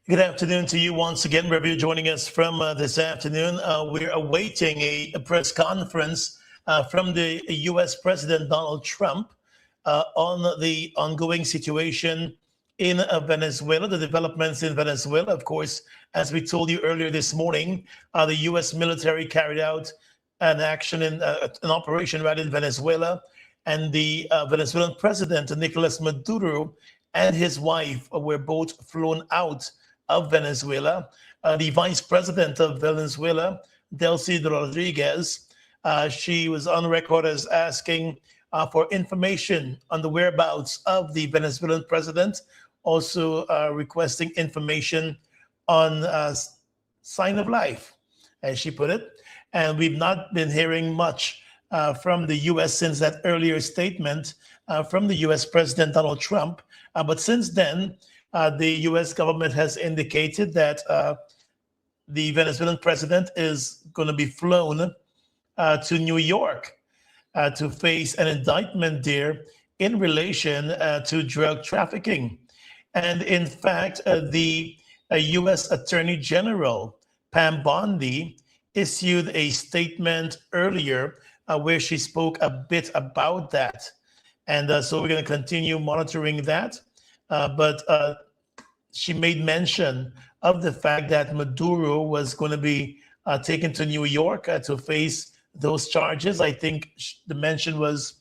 Good afternoon to you once again, wherever you're joining us from this afternoon. We're awaiting a press conference from the U.S. President Donald Trump on the ongoing situation in Venezuela, the developments in Venezuela. Of course, as we told you earlier this morning, the U.S. military carried out an operation right in Venezuela, and the Venezuelan president, Nicolas Maduro, and his wife were both flown out of Venezuela. The vice president of Venezuela, Delcy Rodriguez, she was on record as asking for information on the whereabouts of the Venezuelan president, also requesting information on sign of life, as she put it. And we've not been hearing much from the U.S. since that earlier statement from the U.S. President Donald Trump. But since then, the U.S. government has indicated that the Venezuelan president is going to be flown to New York to face an indictment there in relation to drug trafficking. And in fact, the U.S. Attorney General, Pam Bondi, issued a statement earlier where she spoke a bit about that. And so we're going to continue monitoring that. But she made mention of the fact that Maduro was going to be taken to New York to face those charges. I think the mention was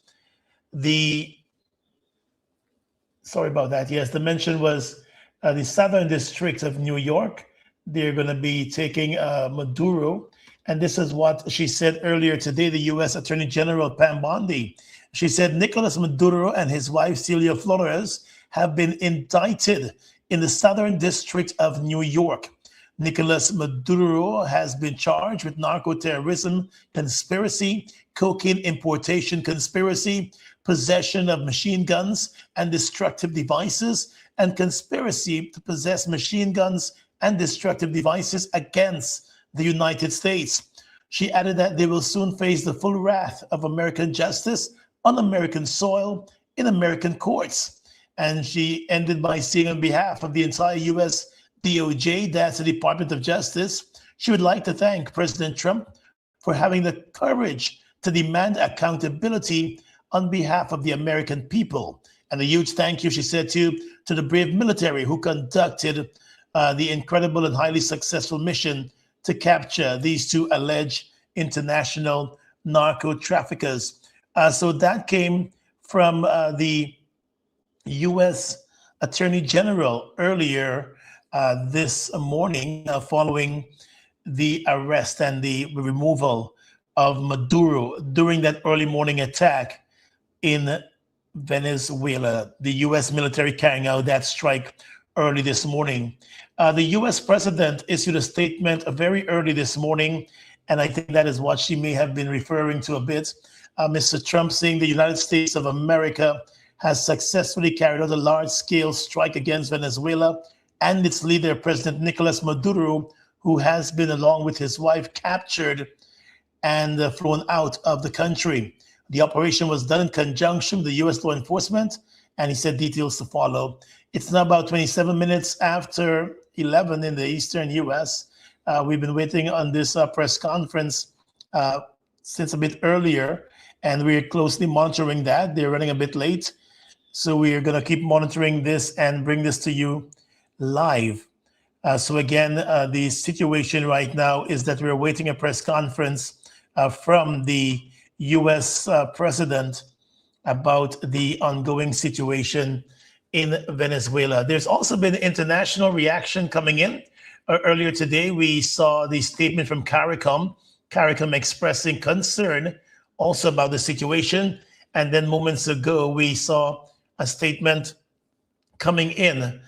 sorry about that. Yes, the mention was the Southern District of New York. They're going to be taking Maduro. And this is what she said earlier today, the U.S. Attorney General Pam Bondi. She said Nicolas Maduro and his wife, Celia Flores, have been indicted in the Southern District of New York. Nicolas Maduro has been charged with narco-terrorism conspiracy, cocaine importation conspiracy, possession of machine guns and destructive devices, and conspiracy to possess machine guns and destructive devices against the United States. She added that they will soon face the full wrath of American justice on American soil in American courts. And she ended by saying, on behalf of the entire U.S. DOJ, that's the Department of Justice, she would like to thank President Trump for having the courage to demand accountability on behalf of the American people. And a huge thank you, she said, to the brave military who conducted the incredible and highly successful mission to capture these two alleged international narco traffickers. So that came from the U.S. Attorney General earlier this morning following the arrest and the removal of Maduro during that early morning attack in Venezuela. The U.S. military carrying out that strike early this morning. The U.S. president issued a statement very early this morning, and I think that is what she may have been referring to a bit. Mr. Trump saying the United States of America has successfully carried out a large-scale strike against Venezuela and its leader, President Nicolas Maduro, who has been, along with his wife, captured and flown out of the country. The operation was done in conjunction with the U.S. law enforcement, and he said details to follow. It's now about 27 minutes after 11 in the eastern U.S. We've been waiting on this press conference since a bit earlier, and we're closely monitoring that. They're running a bit late, so we're going to keep monitoring this and bring this to you live. So again, the situation right now is that we're awaiting a press conference from the U.S. president about the ongoing situation in Venezuela. There's also been international reaction coming in. Earlier today, we saw the statement from CARICOM expressing concern also about the situation. And then moments ago, we saw a statement coming in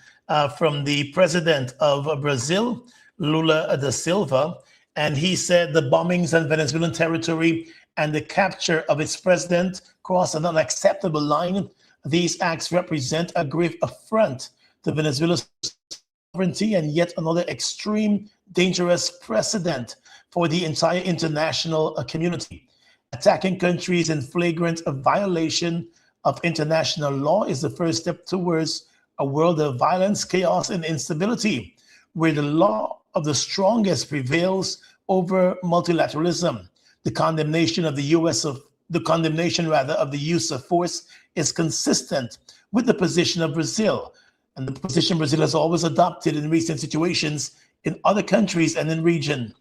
from the president of Brazil, Lula da Silva. And he said the bombings on Venezuelan territory and the capture of its president cross an unacceptable line. These acts represent a grave affront to Venezuela's sovereignty and yet another extreme, dangerous precedent for the entire international community. Attacking countries in flagrant violation of international law is the first step towards a world of violence, chaos, and instability. where the law of the strongest prevails over multilateralism. The condemnation of the U.S. of the condemnation rather of the use of force is consistent with the position of Brazil, and the position Brazil has always adopted in recent situations in other countries and in region.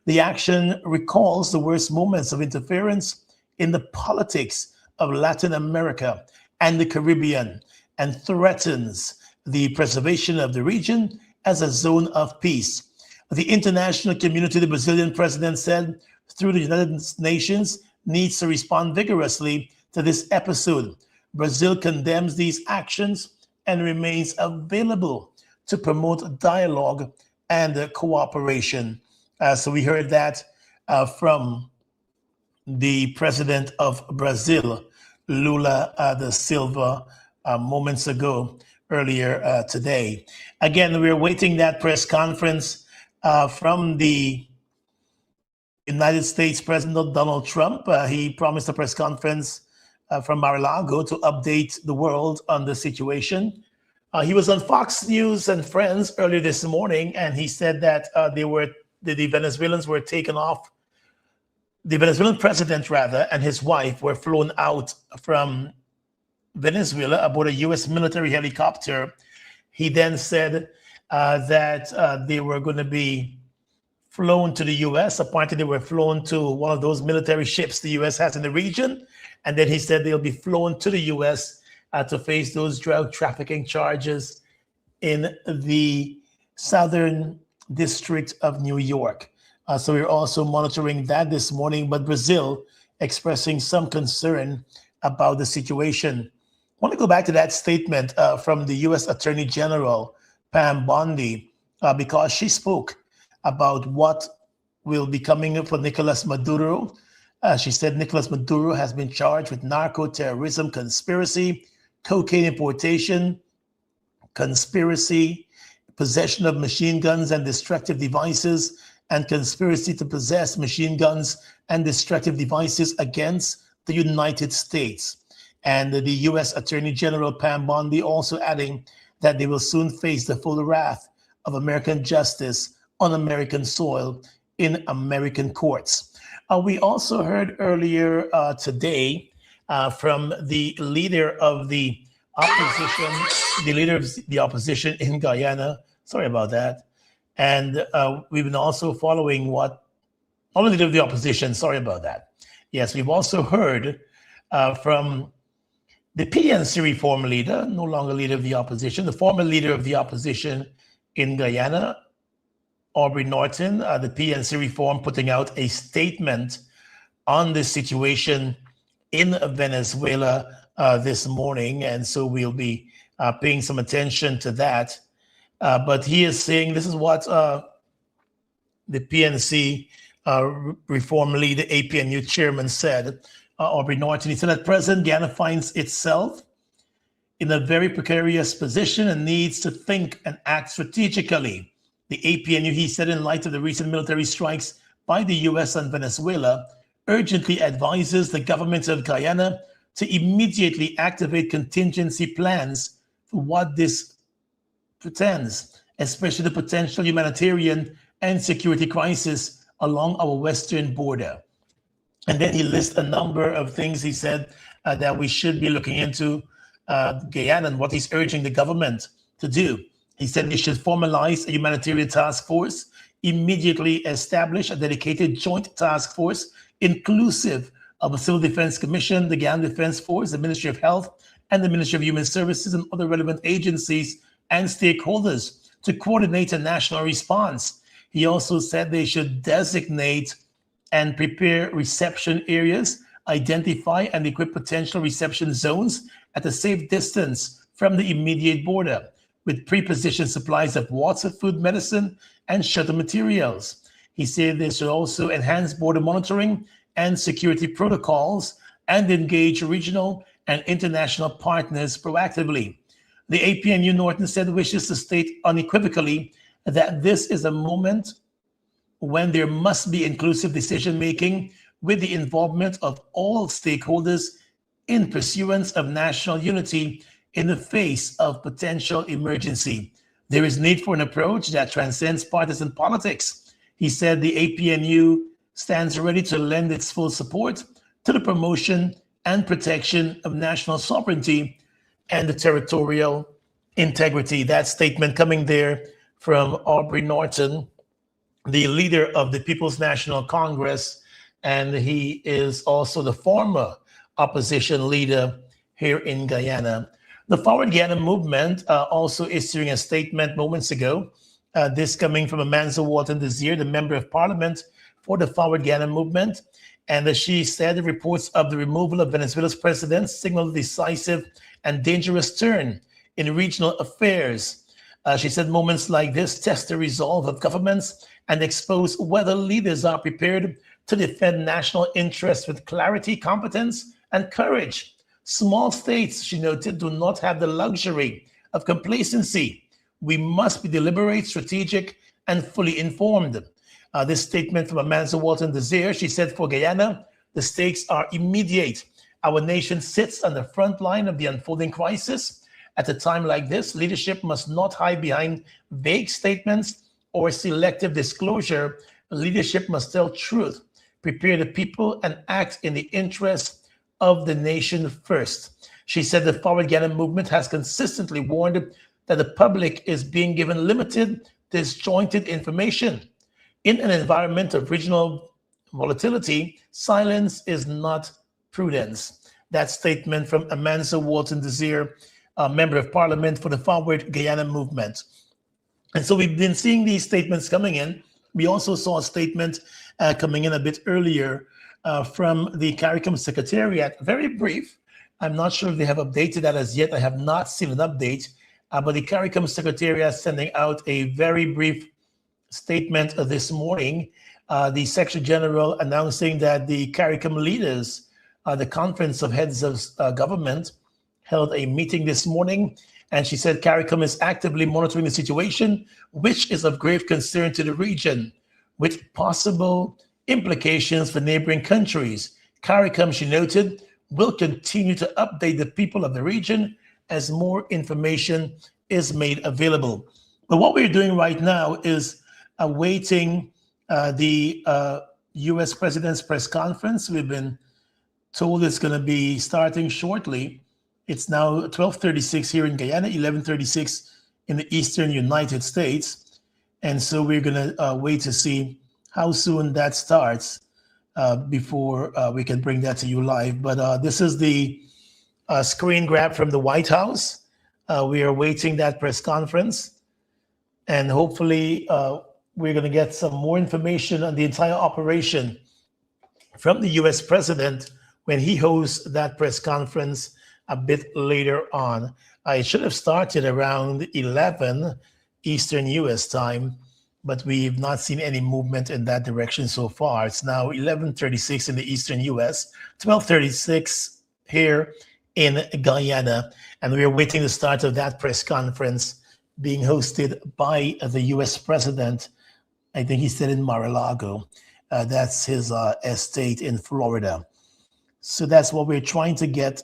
The action recalls the worst moments of interference in the politics of Latin America and the Caribbean, and threatens the preservation of the region as a zone of peace. The international community, the Brazilian president said, through the United Nations, needs to respond vigorously to this episode. Brazil condemns these actions and remains available to promote dialogue and cooperation. So we heard that from the president of Brazil, Lula da Silva, moments ago, earlier today. Again, we're waiting that press conference from the United States President Donald Trump. He promised a press conference from Mar-a-Lago to update the world on the situation. He was on Fox News and Friends earlier this morning, and he said that the Venezuelans were taken off. The Venezuelan president, rather, and his wife were flown out from Venezuela aboard a U.S. military helicopter. He then said that they were going to be flown to the U.S. Apparently, they were flown to one of those military ships the U.S. has in the region. And then he said they'll be flown to the U.S. To face those drug trafficking charges in the Southern District of New York. So we're also monitoring that this morning, but Brazil expressing some concern about the situation. I want to go back to that statement from the U.S. Attorney General, Pam Bondi, because she spoke about what will be coming for Nicolas Maduro. She said Nicolas Maduro has been charged with narco-terrorism conspiracy, cocaine importation, conspiracy, possession of machine guns and destructive devices, and conspiracy to possess machine guns and destructive devices against the United States. And the U.S. Attorney General Pam Bondi also adding that they will soon face the full wrath of American justice on American soil in American courts. We also heard earlier today from the leader of the opposition, in Guyana. Sorry about that. And we've been also following the leader of the opposition. Sorry about that. Yes, we've also heard from the PNC reform leader, no longer leader of the opposition, the former leader of the opposition in Guyana, Aubrey Norton, the PNC reform, putting out a statement on this situation in Venezuela this morning. And so we'll be paying some attention to that. But he is saying, this is what the PNC reform leader, APNU chairman said, Aubrey Norton. He said, at present, Guyana finds itself in a very precarious position and needs to think and act strategically. The APNU, he said, in light of the recent military strikes by the US and Venezuela, urgently advises the government of Guyana to immediately activate contingency plans for what this pretends, especially the potential humanitarian and security crisis along our western border. And then he lists a number of things he said that we should be looking into Guyana and what he's urging the government to do. He said they should formalize a humanitarian task force, immediately establish a dedicated joint task force, inclusive of a Civil Defense Commission, the Guyana Defense Force, the Ministry of Health, and the Ministry of Human Services, and other relevant agencies and stakeholders to coordinate a national response. He also said they should designate and prepare reception areas, identify and equip potential reception zones at a safe distance from the immediate border, with pre-positioned supplies of water, food, medicine, and shelter materials. He said they should also enhance border monitoring and security protocols and engage regional and international partners proactively. The APNU Norton said wishes to state unequivocally that this is a moment when there must be inclusive decision-making with the involvement of all stakeholders in pursuance of national unity in the face of potential emergency. There is need for an approach that transcends partisan politics. He said the APNU stands ready to lend its full support to the promotion and protection of national sovereignty and the territorial integrity. That statement coming there from Aubrey Norton, the leader of the People's National Congress, and he is also the former opposition leader here in Guyana. The Forward Guyana movement also issuing a statement moments ago, this coming from Amanza Walton Desir, the member of parliament for the Forward Guyana movement. And she said the reports of the removal of Venezuela's president signal a decisive and dangerous turn in regional affairs. She said moments like this test the resolve of governments and expose whether leaders are prepared to defend national interests with clarity, competence, and courage. Small states, she noted, do not have the luxury of complacency. We must be deliberate, strategic, and fully informed. This statement from Amanza Walton Desir, she said, for Guyana, the stakes are immediate. Our nation sits on the front line of the unfolding crisis. At a time like this, leadership must not hide behind vague statements or selective disclosure. Leadership must tell truth, prepare the people, and act in the interest of the nation first. She said the Forward Guyana movement has consistently warned that the public is being given limited, disjointed information. In an environment of regional volatility, silence is not prudence. That statement from Amanza Walton Desir, a member of parliament for the Forward Guyana movement. And so we've been seeing these statements coming in. We also saw a statement coming in a bit earlier from the CARICOM Secretariat, very brief. I'm not sure if they have updated that as yet. I have not seen an update, but the CARICOM Secretariat sending out a very brief statement this morning. The Secretary General announcing that the CARICOM leaders, the Conference of Heads of Government, held a meeting this morning, and she said CARICOM is actively monitoring the situation, which is of grave concern to the region, with possible implications for neighboring countries. CARICOM, she noted, will continue to update the people of the region as more information is made available. But what we're doing right now is awaiting the US President's press conference. We've been told it's going to be starting shortly. It's now 12:36 here in Guyana, 11:36 in the eastern United States. And so we're going to wait to see how soon that starts before we can bring that to you live. But this is the screen grab from the White House. We are waiting that press conference. And hopefully we're going to get some more information on the entire operation from the US president when he hosts that press conference a bit later on. It should have started around 11 Eastern US time, but we've not seen any movement in that direction so far. It's now 11:36 in the Eastern US, 12:36 here in Guyana, and we're waiting the start of that press conference being hosted by the US president. I think he said in Mar-a-Lago. That's his estate in Florida. So that's what we're trying to get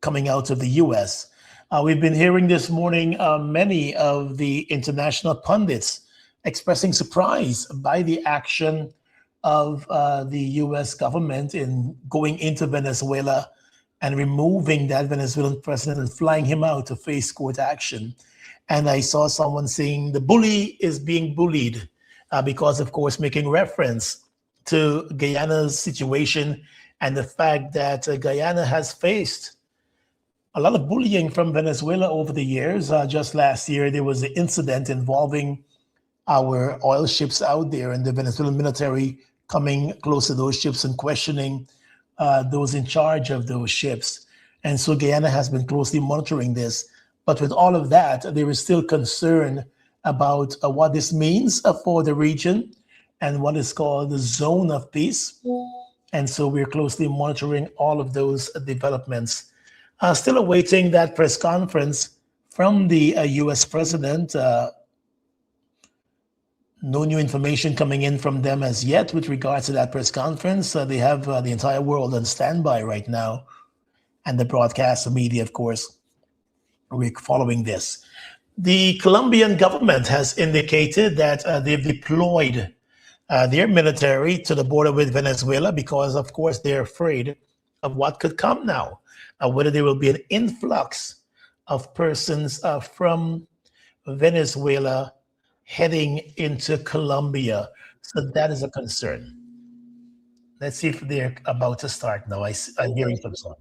coming out of the US. We've been hearing this morning many of the international pundits expressing surprise by the action of the US government in going into Venezuela and removing that Venezuelan president and flying him out to face court action. And I saw someone saying the bully is being bullied because, of course, making reference to Guyana's situation and the fact that Guyana has faced a lot of bullying from Venezuela over the years. Just last year, there was an incident involving our oil ships out there and the Venezuelan military coming close to those ships and questioning those in charge of those ships. And so Guyana has been closely monitoring this. But with all of that, there is still concern about what this means for the region and what is called the zone of peace. And so we're closely monitoring all of those developments. Still awaiting that press conference from the US president. No new information coming in from them as yet with regards to that press conference. They have the entire world on standby right now, and the broadcast, the media, of course, we're following this. The Colombian government has indicated that they've deployed their military to the border with Venezuela because, of course, they're afraid of what could come now, whether there will be an influx of persons from Venezuela heading into Colombia. So that is a concern. Let's see if they're about to start now. I'm hearing some song.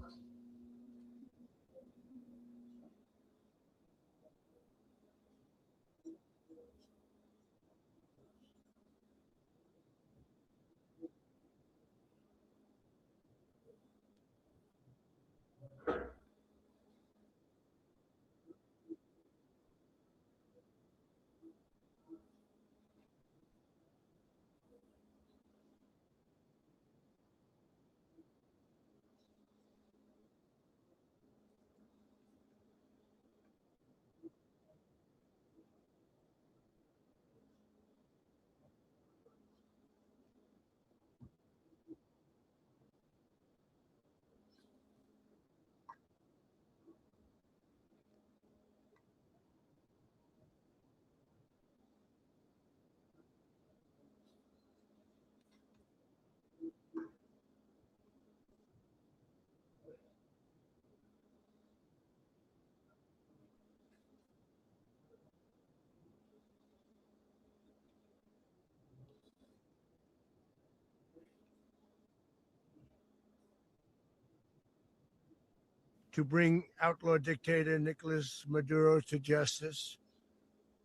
To bring outlaw dictator Nicolas Maduro to justice.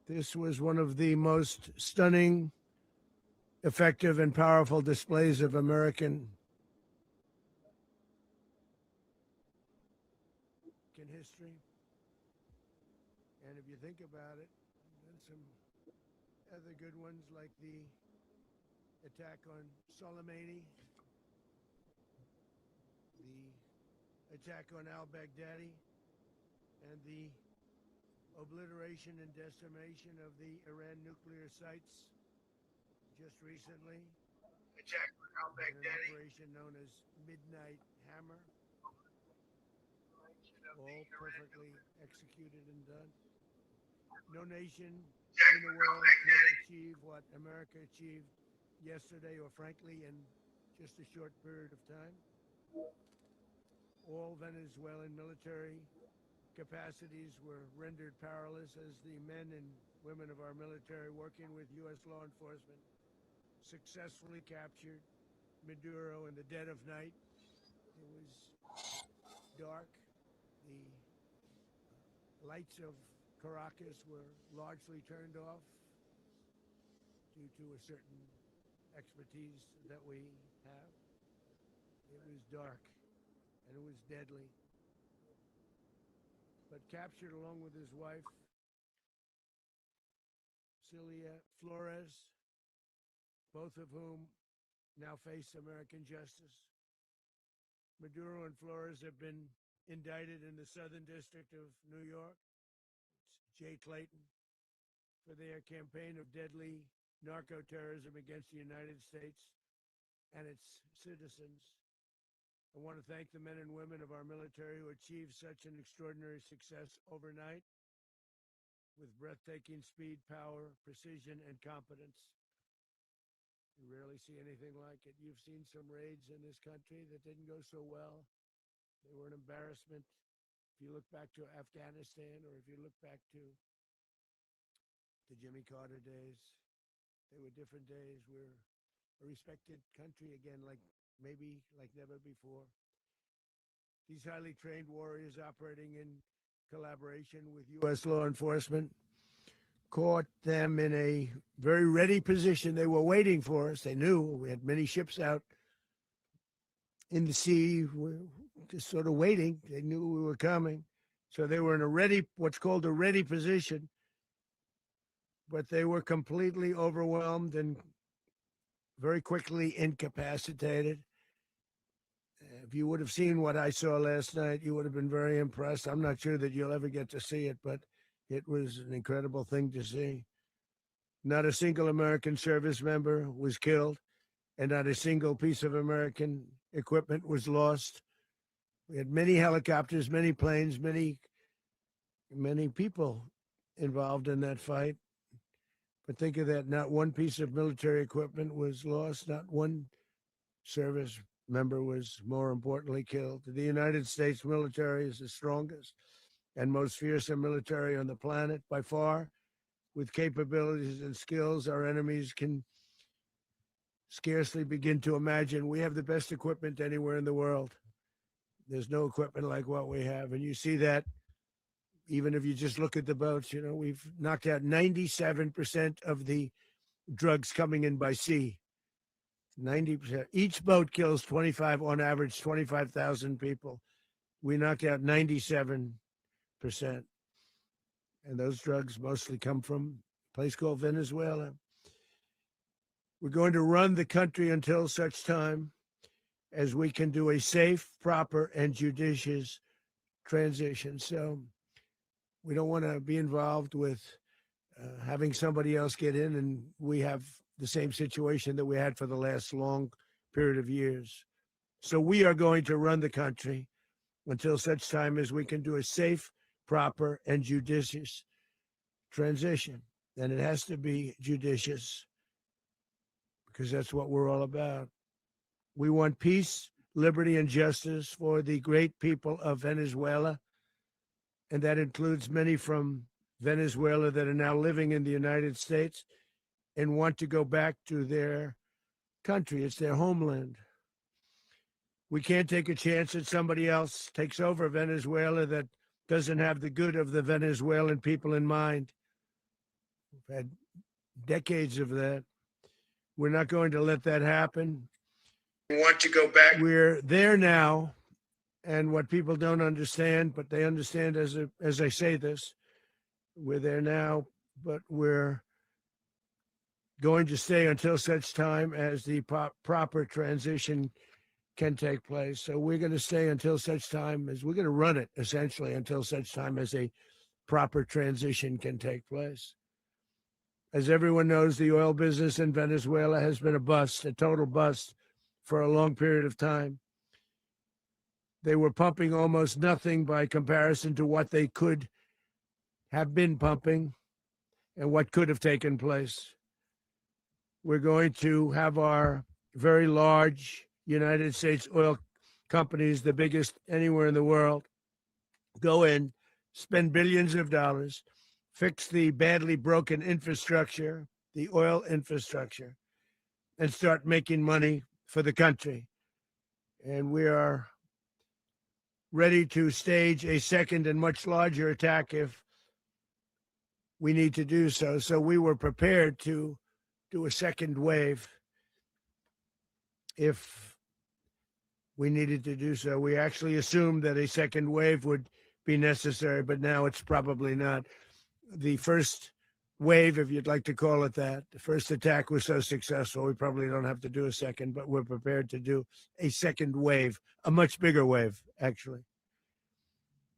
This was one of the most stunning, effective, and powerful displays of American history. And if you think about it, then some other good ones like the attack on Soleimani, the attack on al-Baghdadi, and the obliteration and decimation of the Iran nuclear sites just recently. Attack on al-Baghdadi. An operation known as Midnight Hammer, all perfectly executed and done. No nation in the world could achieve what America achieved yesterday, or frankly, in just a short period of time. All Venezuelan military capacities were rendered powerless as the men and women of our military, working with U.S. law enforcement, successfully captured Maduro in the dead of night. It was dark. The lights of Caracas were largely turned off due to a certain expertise that we have. It was dark and it was deadly. But captured along with his wife, Celia Flores, both of whom now face American justice. Maduro and Flores have been indicted in the Southern District of New York. It's Jay Clayton, for their campaign of deadly narco-terrorism against the United States and its citizens. I want to thank the men and women of our military who achieved such an extraordinary success overnight with breathtaking speed, power, precision, and competence. You rarely see anything like it. You've seen some raids in this country that didn't go so well. They were an embarrassment. If you look back to Afghanistan, or if you look back to the Jimmy Carter days, they were different days. We're a respected country again, like maybe like never before. These highly trained warriors operating in collaboration with U.S. law enforcement caught them in a very ready position. They were waiting for us. They knew we had many ships out in the sea, just sort of waiting. They knew we were coming. So they were in a ready, what's called a ready position, but they were completely overwhelmed and very quickly incapacitated. If you would have seen what I saw last night, you would have been very impressed. I'm not sure that you'll ever get to see it, but it was an incredible thing to see. Not a single American service member was killed, and not a single piece of American equipment was lost. We had many helicopters, many planes, many people involved in that fight. But think of that, not one piece of military equipment was lost, not one service member was, more importantly, killed. The United States military is the strongest and most fearsome military on the planet by far. With capabilities and skills our enemies can scarcely begin to imagine. We have the best equipment anywhere in the world. There's no equipment like what we have. And you see that even if you just look at the boats. We've knocked out 97% of the drugs coming in by sea. 90%. Each boat kills 25, on average, 25,000 people. We knocked out 97%. And those drugs mostly come from a place called Venezuela. We're going to run the country until such time as we can do a safe, proper, and judicious transition. So we don't want to be involved with having somebody else get in, and we have the same situation that we had for the last long period of years. So we are going to run the country until such time as we can do a safe, proper, and judicious transition. And it has to be judicious because that's what we're all about. We want peace, liberty, and justice for the great people of Venezuela. And that includes many from Venezuela that are now living in the United States and want to go back to their country. It's their homeland. We can't take a chance that somebody else takes over Venezuela that doesn't have the good of the Venezuelan people in mind. We've had decades of that. We're not going to let that happen. We want to go back. We're there now. And what people don't understand, but they understand as I say this, we're there now, but we're going to stay until such time as the proper transition can take place. So we're going to stay until such time as we're going to run it, essentially, until such time as a proper transition can take place. As everyone knows, the oil business in Venezuela has been a bust, a total bust, for a long period of time. They were pumping almost nothing by comparison to what they could have been pumping and what could have taken place. We're going to have our very large United States oil companies, the biggest anywhere in the world, go in, spend billions of dollars, fix the badly broken infrastructure, the oil infrastructure, and start making money for the country. And we are ready to stage a second and much larger attack if we need to do so. So we were prepared to do a second wave if we needed to do so. We actually assumed that a second wave would be necessary, but now it's probably not. The first wave, if you'd like to call it that, the first attack was so successful, we probably don't have to do a second, but we're prepared to do a second wave, a much bigger wave, actually.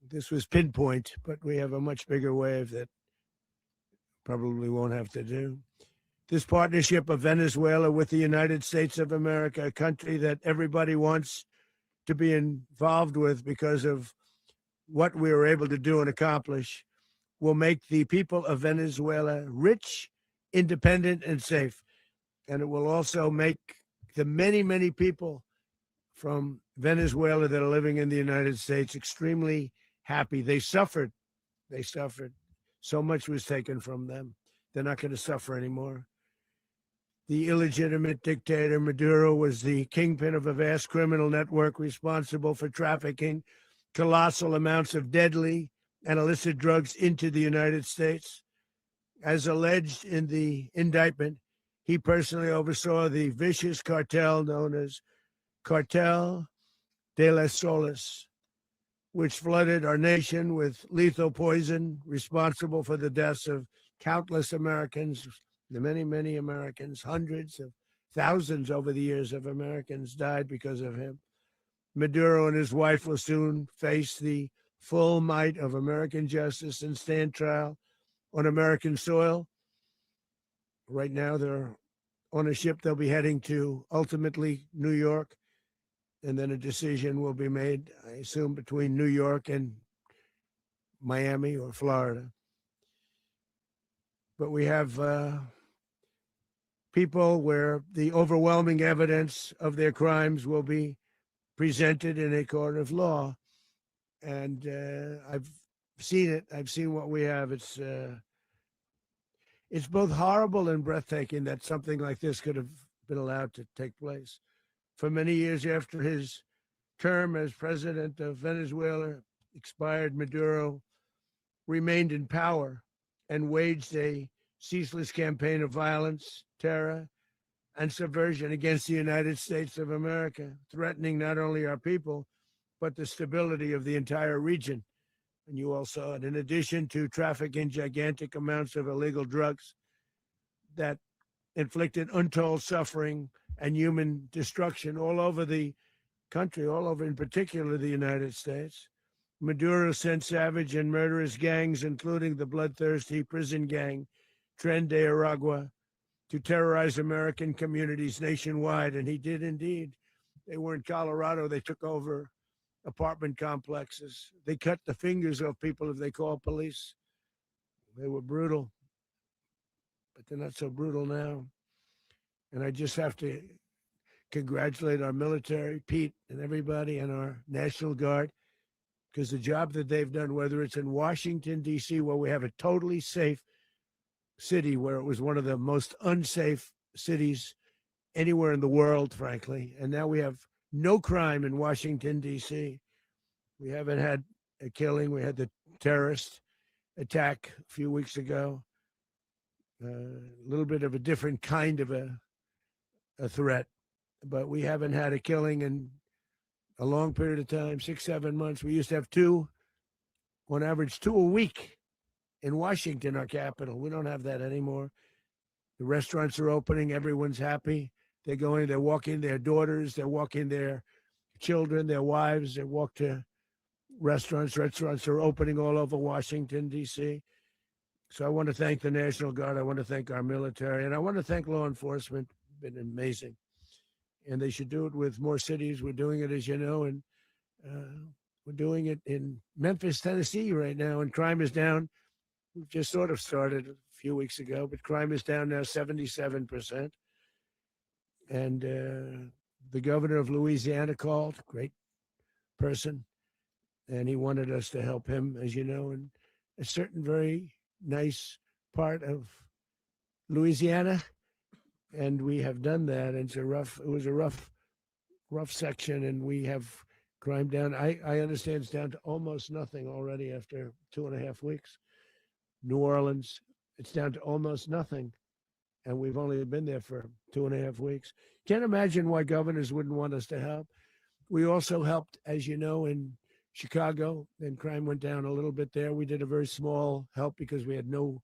This was pinpoint, but we have a much bigger wave that probably won't have to do. This partnership of Venezuela with the United States of America, a country that everybody wants to be involved with because of what we were able to do and accomplish, will make the people of Venezuela rich, independent, and safe. And it will also make the many, many people from Venezuela that are living in the United States extremely happy. They suffered. They suffered. So much was taken from them. They're not going to suffer anymore. The illegitimate dictator Maduro was the kingpin of a vast criminal network responsible for trafficking colossal amounts of deadly and illicit drugs into the United States. As alleged in the indictment, he personally oversaw the vicious cartel known as Cartel de las Solas, which flooded our nation with lethal poison, responsible for the deaths of countless Americans, the many, many Americans, hundreds of thousands over the years of Americans died because of him. Maduro and his wife will soon face the full might of American justice and stand trial on American soil. Right now, they're on a ship. They'll be heading to ultimately New York, and then a decision will be made, I assume, between New York and Miami or Florida. but we have people where the overwhelming evidence of their crimes will be presented in a court of law. And I've seen it. I've seen what we have. It's both horrible and breathtaking that something like this could have been allowed to take place. For many years after his term as president of Venezuela expired, Maduro remained in power and waged a ceaseless campaign of violence, terror, and subversion against the United States of America, threatening not only our people, but the stability of the entire region. And you all saw it. In addition to trafficking gigantic amounts of illegal drugs that inflicted untold suffering and human destruction all over the country, all over, in particular, the United States. Maduro sent savage and murderous gangs, including the bloodthirsty prison gang, Tren de Aragua, to terrorize American communities nationwide. And he did indeed. They were in Colorado. They took over apartment complexes. They cut the fingers off people if they called police. They were brutal, but they're not so brutal now. And I just have to congratulate our military, Pete, and everybody, and our National Guard, because the job that they've done, whether it's in Washington, D.C., where we have a totally safe city, where it was one of the most unsafe cities anywhere in the world, frankly, and now we have no crime in Washington, D.C. We haven't had a killing. We had the terrorist attack a few weeks ago, a little bit of a different kind of a threat, but we haven't had a killing in a long period of time, 6, 7 months. We used to have two, on average, two a week in Washington, our capital. We don't have that anymore. The restaurants are opening. Everyone's happy. They're going, they're walking their daughters, they're walking their children, their wives. They walk to restaurants. Restaurants are opening all over Washington, D.C. So I want to thank the National Guard. I want to thank our military. And I want to thank law enforcement. It's been amazing. And they should do it with more cities. We're doing it, as you know, and we're doing it in Memphis, Tennessee right now, and crime is down. We've just sort of started a few weeks ago, but crime is down now 77%. And the governor of Louisiana called, great person, and he wanted us to help him, as you know, in a certain very nice part of Louisiana. And we have done that. And it was a rough section, and we have crime down. I understand it's down to almost nothing already after 2.5 weeks. New Orleans, it's down to almost nothing. And we've only been there for 2.5 weeks. Can't imagine why governors wouldn't want us to help. We also helped, as you know, in Chicago, and crime went down a little bit there. We did a very small help because we had no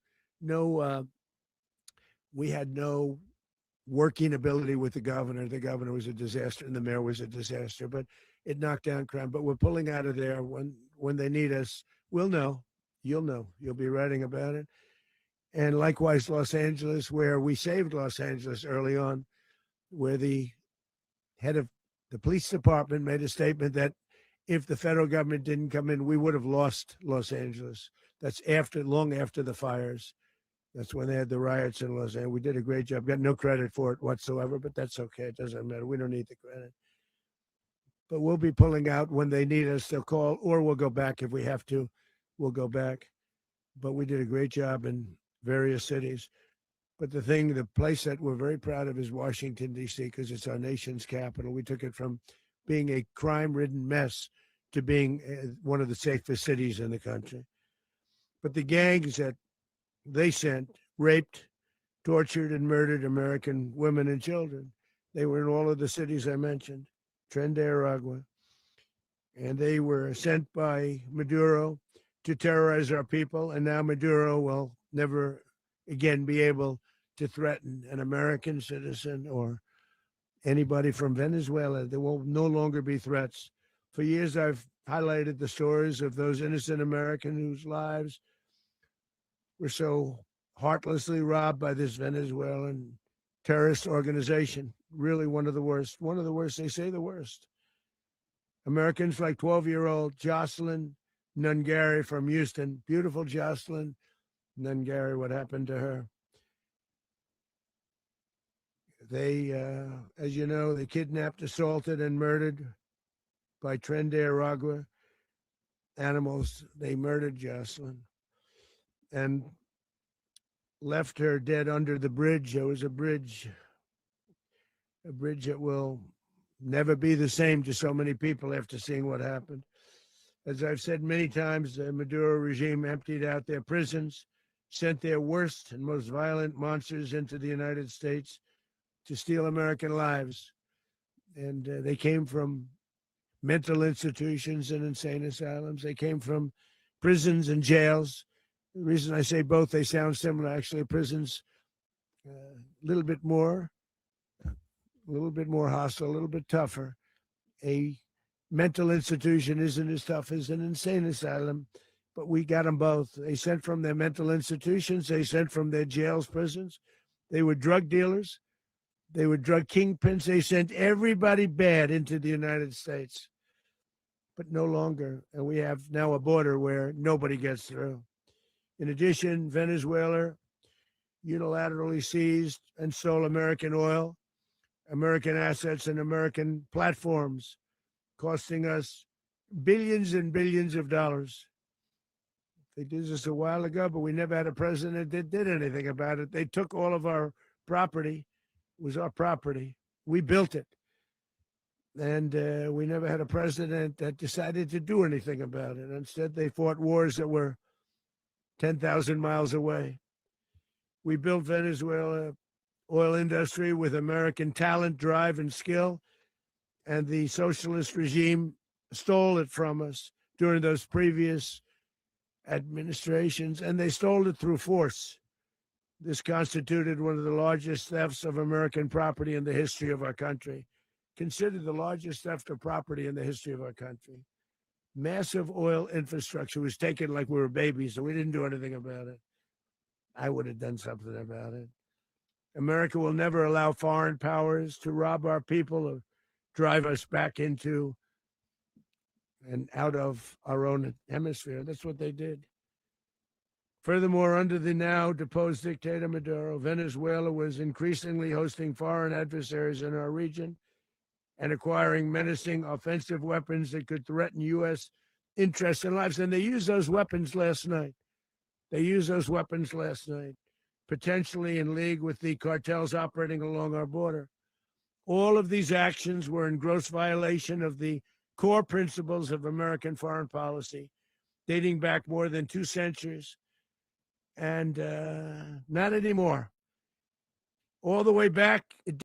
working ability with the governor. The governor was a disaster and the mayor was a disaster, but it knocked down crime. But we're pulling out of there. When they need us, we'll know. You'll know. You'll be writing about it. And likewise, Los Angeles, where we saved Los Angeles early on, where the head of the police department made a statement that if the federal government didn't come in, we would have lost Los Angeles. That's long after the fires. That's when they had the riots in Los Angeles. We did a great job. Got no credit for it whatsoever, but that's okay. It doesn't matter. We don't need the credit. But we'll be pulling out when they need us. They'll call, or we'll go back if we have to. We'll go back. But we did a great job in various cities. But the place that we're very proud of is Washington, D.C., because it's our nation's capital. We took it from being a crime-ridden mess to being one of the safest cities in the country. But the gangs that they sent raped, tortured, and murdered American women and children. They were in all of the cities I mentioned, Tren de Aragua. And they were sent by Maduro to terrorize our people. And now Maduro will never again be able to threaten an American citizen or anybody from Venezuela. There will no longer be threats. For years, I've highlighted the stories of those innocent Americans whose lives were so heartlessly robbed by this Venezuelan terrorist organization. Really one of the worst. One of the worst, they say the worst. Americans like 12-year-old Jocelyn Nungari from Houston. Beautiful Jocelyn. And then, Gary, what happened to her? They, as you know, they kidnapped, assaulted, and murdered by Tren de Aragua animals. They murdered Jocelyn and left her dead under the bridge. There was a bridge that will never be the same to so many people after seeing what happened. As I've said many times, the Maduro regime emptied out their prisons, sent their worst and most violent monsters into the United States to steal American lives. And they came from mental institutions and insane asylums. They came from prisons and jails. The reason I say both, they sound similar. Actually, prisons a little bit more hostile, a little bit tougher. A mental institution isn't as tough as an insane asylum, but we got them both. They sent from their mental institutions. They sent from their jails, prisons. They were drug dealers. They were drug kingpins. They sent everybody bad into the United States, but no longer. And we have now a border where nobody gets through. In addition, Venezuela unilaterally seized and stole American oil, American assets, and American platforms, costing us billions and billions of dollars. They did this a while ago, but we never had a president that did anything about it. They took all of our property. It was our property. We built it. And we never had a president that decided to do anything about it. Instead, they fought wars that were 10,000 miles away. We built Venezuela oil industry with American talent, drive, and skill, and the socialist regime stole it from us during those previous administrations, and they stole it through force. This constituted one of the largest thefts of American property in the history of our country. Considered the largest theft of property in the history of our country. Massive oil infrastructure was taken like we were babies, so we didn't do anything about it. I would have done something about it. America will never allow foreign powers to rob our people or drive us back into and out of our own hemisphere. That's what they did. Furthermore, under the now deposed dictator Maduro, Venezuela was increasingly hosting foreign adversaries in our region and acquiring menacing offensive weapons that could threaten U.S. interests and lives. And they used those weapons last night. Potentially in league with the cartels operating along our border. All of these actions were in gross violation of the core principles of American foreign policy, dating back more than 2 centuries. And not anymore. All the way back, it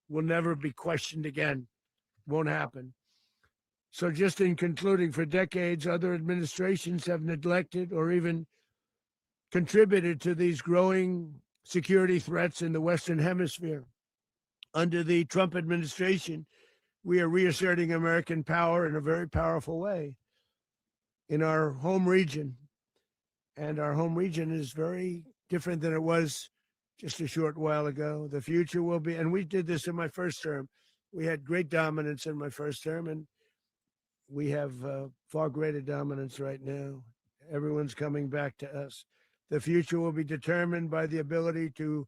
will never be questioned again. Won't happen. So just in concluding, for decades, other administrations have neglected or even contributed to these growing security threats in the Western Hemisphere. Under the Trump administration, we are reasserting American power in a very powerful way in our home region. And our home region is very different than it was just a short while ago. The future will be, and we did this in my first term. We had great dominance in my first term, and we have far greater dominance right now. Everyone's coming back to us. The future will be determined by the ability to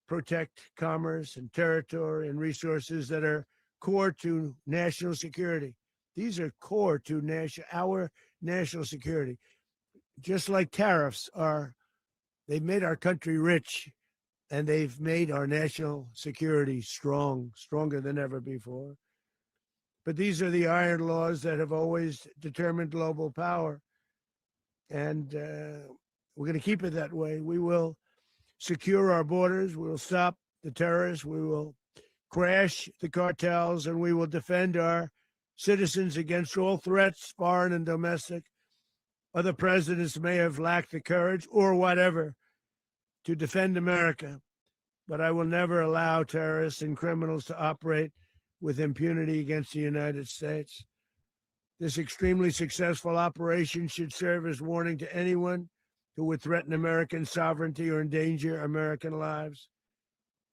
protect commerce and territory and resources that are core to national security. These are core to our national security. Just like tariffs are, they've made our country rich, and they've made our national security stronger than ever before. But these are the iron laws that have always determined global power. And we're going to keep it that way. We will secure our borders. We will stop the terrorists. We will crash the cartels, and we will defend our citizens against all threats, foreign and domestic, Other presidents may have lacked the courage or whatever to defend America, but I will never allow terrorists and criminals to operate with impunity against the United States. This extremely successful operation should serve as warning to anyone who would threaten American sovereignty or endanger American lives.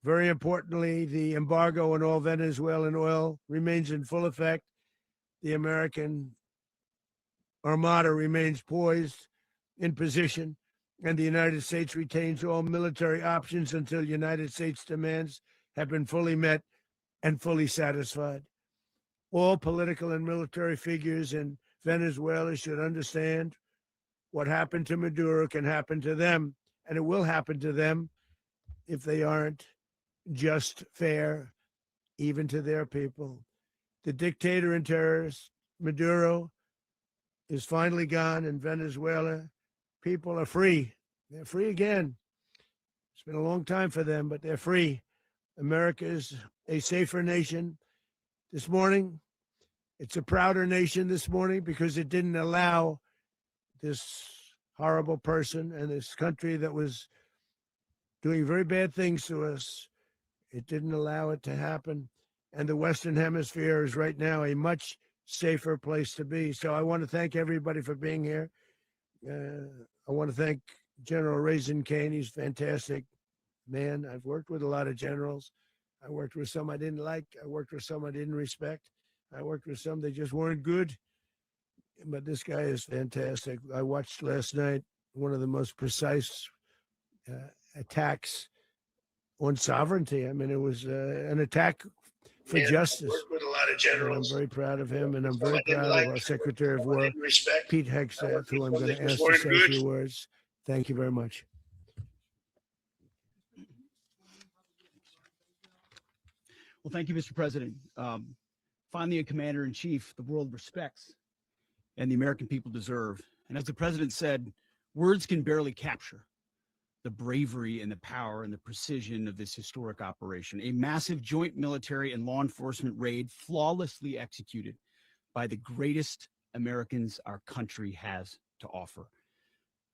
Very importantly, the embargo on all Venezuelan oil remains in full effect. The American Armada remains poised in position, and the United States retains all military options until United States demands have been fully met and fully satisfied. All political and military figures in Venezuela should understand what happened to Maduro can happen to them, and it will happen to them if they aren't just fair, even to their people. The dictator and terrorist, Maduro, is finally gone in Venezuela. People are free. They're free again. It's been a long time for them, but they're free. America is a safer nation. This morning, it's a prouder nation this morning because it didn't allow this horrible person and this country that was doing very bad things to us. It didn't allow it to happen. And the Western Hemisphere is right now a much safer place to be. So I want to thank everybody for being here. I want to thank General Raisin Kane. He's a fantastic man. I've worked with a lot of generals. I worked with some I didn't like. I worked with some I didn't respect. I worked with some that just weren't good. But this guy is fantastic. I watched last night one of the most precise attacks on sovereignty. I mean, it was an attack for justice. Worked with a lot of generals. I'm very proud of him, and I'm very proud of our Secretary of War, Pete Hegseth, who I'm going to ask to say a few words. Thank you very much. Well, thank you, Mr. President. Finally, a commander-in-chief the world respects and the American people deserve. And as the president said, words can barely capture the bravery and the power and the precision of this historic operation, a massive joint military and law enforcement raid flawlessly executed by the greatest Americans our country has to offer.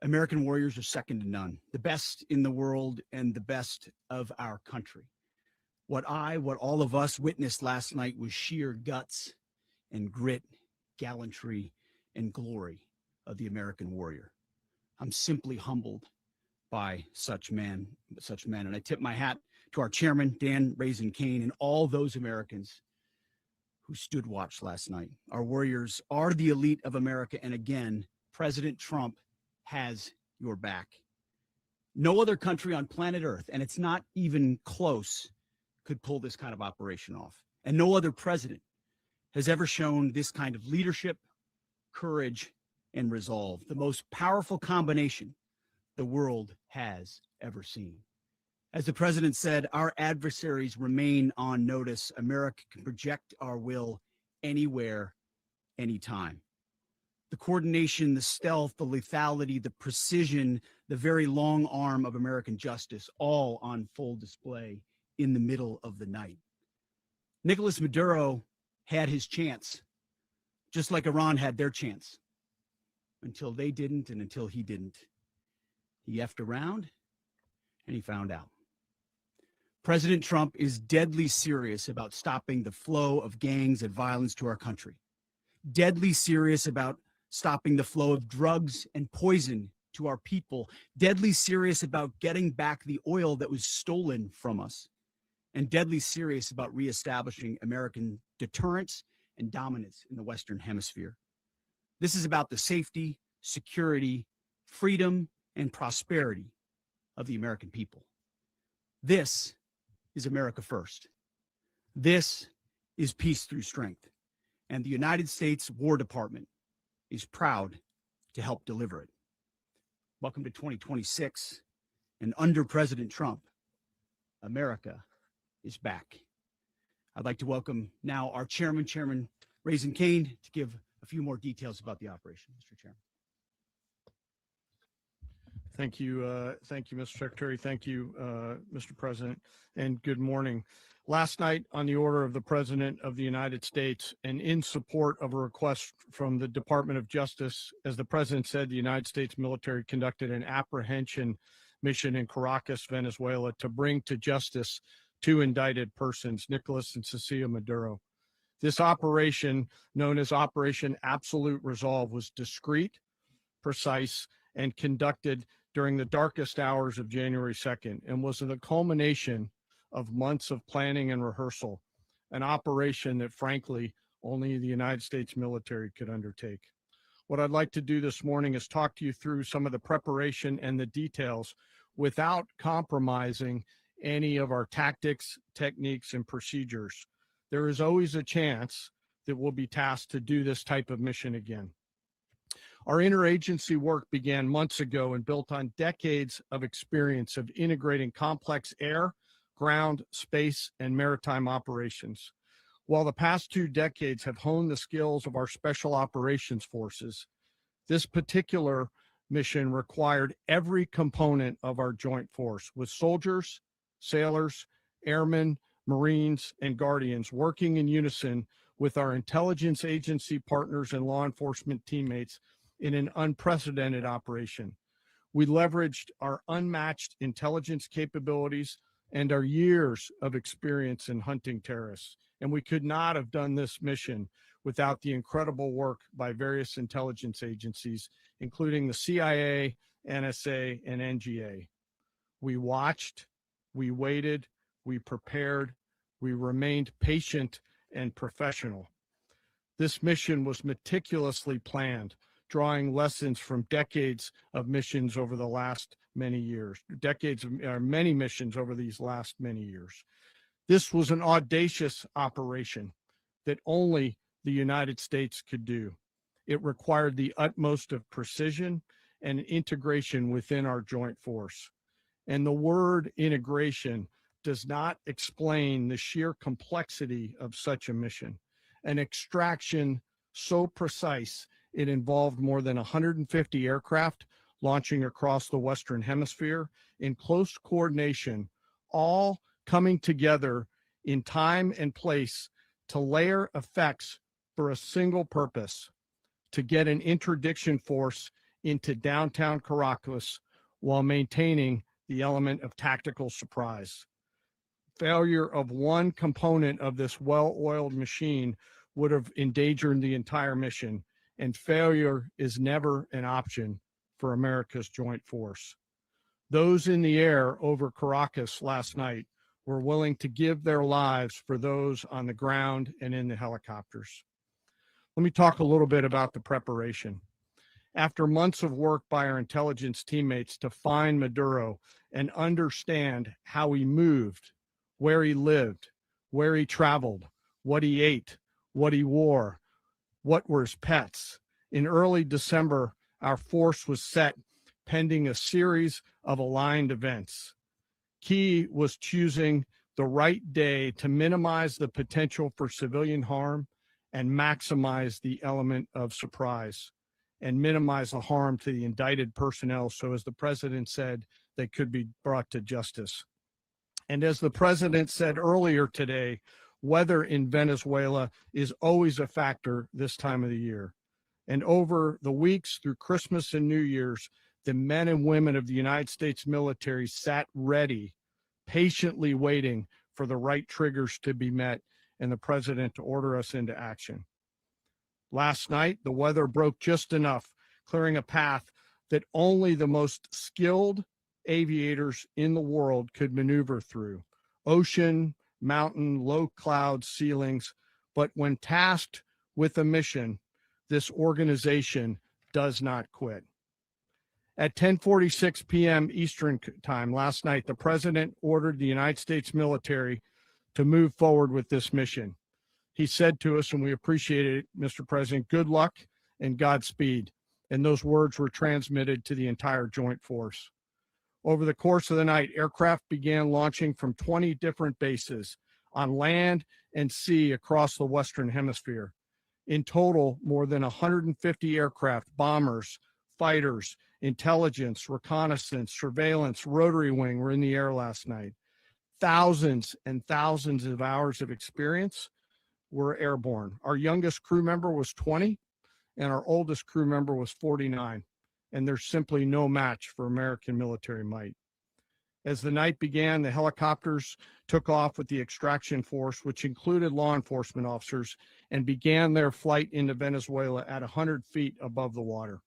American warriors are second to none, the best in the world and the best of our country. What all of us witnessed last night was sheer guts and grit, gallantry, and glory of the American warrior. I'm simply humbled by such men. And I tip my hat to our chairman, Dan Raisin Kane, and all those Americans who stood watch last night. Our warriors are the elite of America. And again, President Trump has your back. No other country on planet Earth, and it's not even close, could pull this kind of operation off. And no other president has ever shown this kind of leadership, courage, and resolve, the most powerful combination the world has ever seen. As the president said, our adversaries remain on notice. America can project our will anywhere, anytime. The coordination, the stealth, the lethality, the precision, the very long arm of American justice, all on full display in the middle of the night. Nicolas Maduro had his chance, just like Iran had their chance, until they didn't and until he didn't. He effed around and he found out. President Trump is deadly serious about stopping the flow of gangs and violence to our country, deadly serious about stopping the flow of drugs and poison to our people, deadly serious about getting back the oil that was stolen from us, and deadly serious about reestablishing American deterrence and dominance in the Western Hemisphere. This is about the safety, security, freedom, and prosperity of the American people. This is America first. This is peace through strength. And the United States War Department is proud to help deliver it. Welcome to 2026. And under President Trump, America is back. I'd like to welcome now our chairman, Chairman Raisin Kane, to give a few more details about the operation. Mr. Chairman. Thank you, Mr. Secretary. Thank you, Mr. President, and good morning. Last night, on the order of the President of the United States and in support of a request from the Department of Justice, as the President said, the United States military conducted an apprehension mission in Caracas, Venezuela, to bring to justice two indicted persons, Nicolas and Cecilia Maduro. This operation, known as Operation Absolute Resolve, was discreet, precise, and conducted during the darkest hours of January 2nd and was the culmination of months of planning and rehearsal, an operation that frankly only the United States military could undertake. What I'd like to do this morning is talk to you through some of the preparation and the details without compromising any of our tactics, techniques, and procedures. There is always a chance that we'll be tasked to do this type of mission again. Our interagency work began months ago and built on decades of experience of integrating complex air, ground, space, and maritime operations. While the past 2 decades have honed the skills of our special operations forces, this particular mission required every component of our joint force, with soldiers, sailors, airmen, Marines, and Guardians working in unison with our intelligence agency partners and law enforcement teammates in an unprecedented operation. We leveraged our unmatched intelligence capabilities and our years of experience in hunting terrorists. And we could not have done this mission without the incredible work by various intelligence agencies, including the CIA, NSA, and NGA. We watched, we waited, we prepared, we remained patient and professional. This mission was meticulously planned, drawing lessons from decades of missions over the last many years, many missions over these last many years. This was an audacious operation that only the United States could do. It required the utmost of precision and integration within our joint force. And the word integration does not explain the sheer complexity of such a mission. An extraction so precise, it involved more than 150 aircraft launching across the Western Hemisphere in close coordination, all coming together in time and place to layer effects for a single purpose: to get an interdiction force into downtown Caracas while maintaining the element of tactical surprise. Failure of one component of this well-oiled machine would have endangered the entire mission, and failure is never an option for America's joint force. Those in the air over Caracas last night were willing to give their lives for those on the ground and in the helicopters. Let me talk a little bit about the preparation. After months of work by our intelligence teammates to find Maduro and understand how he moved, where he lived, where he traveled, what he ate, what he wore, what were his pets, in early December, our force was set pending a series of aligned events. Key was choosing the right day to minimize the potential for civilian harm and maximize the element of surprise and minimize the harm to the indicted personnel, so as the President said, they could be brought to justice. And as the President said earlier today, weather in Venezuela is always a factor this time of the year. And over the weeks through Christmas and New Year's, the men and women of the United States military sat ready, patiently waiting for the right triggers to be met and the President to order us into action. Last night, the weather broke just enough, clearing a path that only the most skilled aviators in the world could maneuver through. Ocean, mountain, low cloud ceilings. But when tasked with a mission, this organization does not quit. At 10:46 p.m. Eastern time last night, the President ordered the United States military to move forward with this mission. He said to us, and we appreciate it, Mr. President, good luck and Godspeed. And those words were transmitted to the entire joint force. Over the course of the night, aircraft began launching from 20 different bases on land and sea across the Western Hemisphere. In total, more than 150 aircraft, bombers, fighters, intelligence, reconnaissance, surveillance, rotary wing were in the air last night. Thousands and thousands of hours of experience were airborne. Our youngest crew member was 20, and our oldest crew member was 49, and there's simply no match for American military might. As the night began, the helicopters took off with the extraction force, which included law enforcement officers, and began their flight into Venezuela at 100 feet above the water.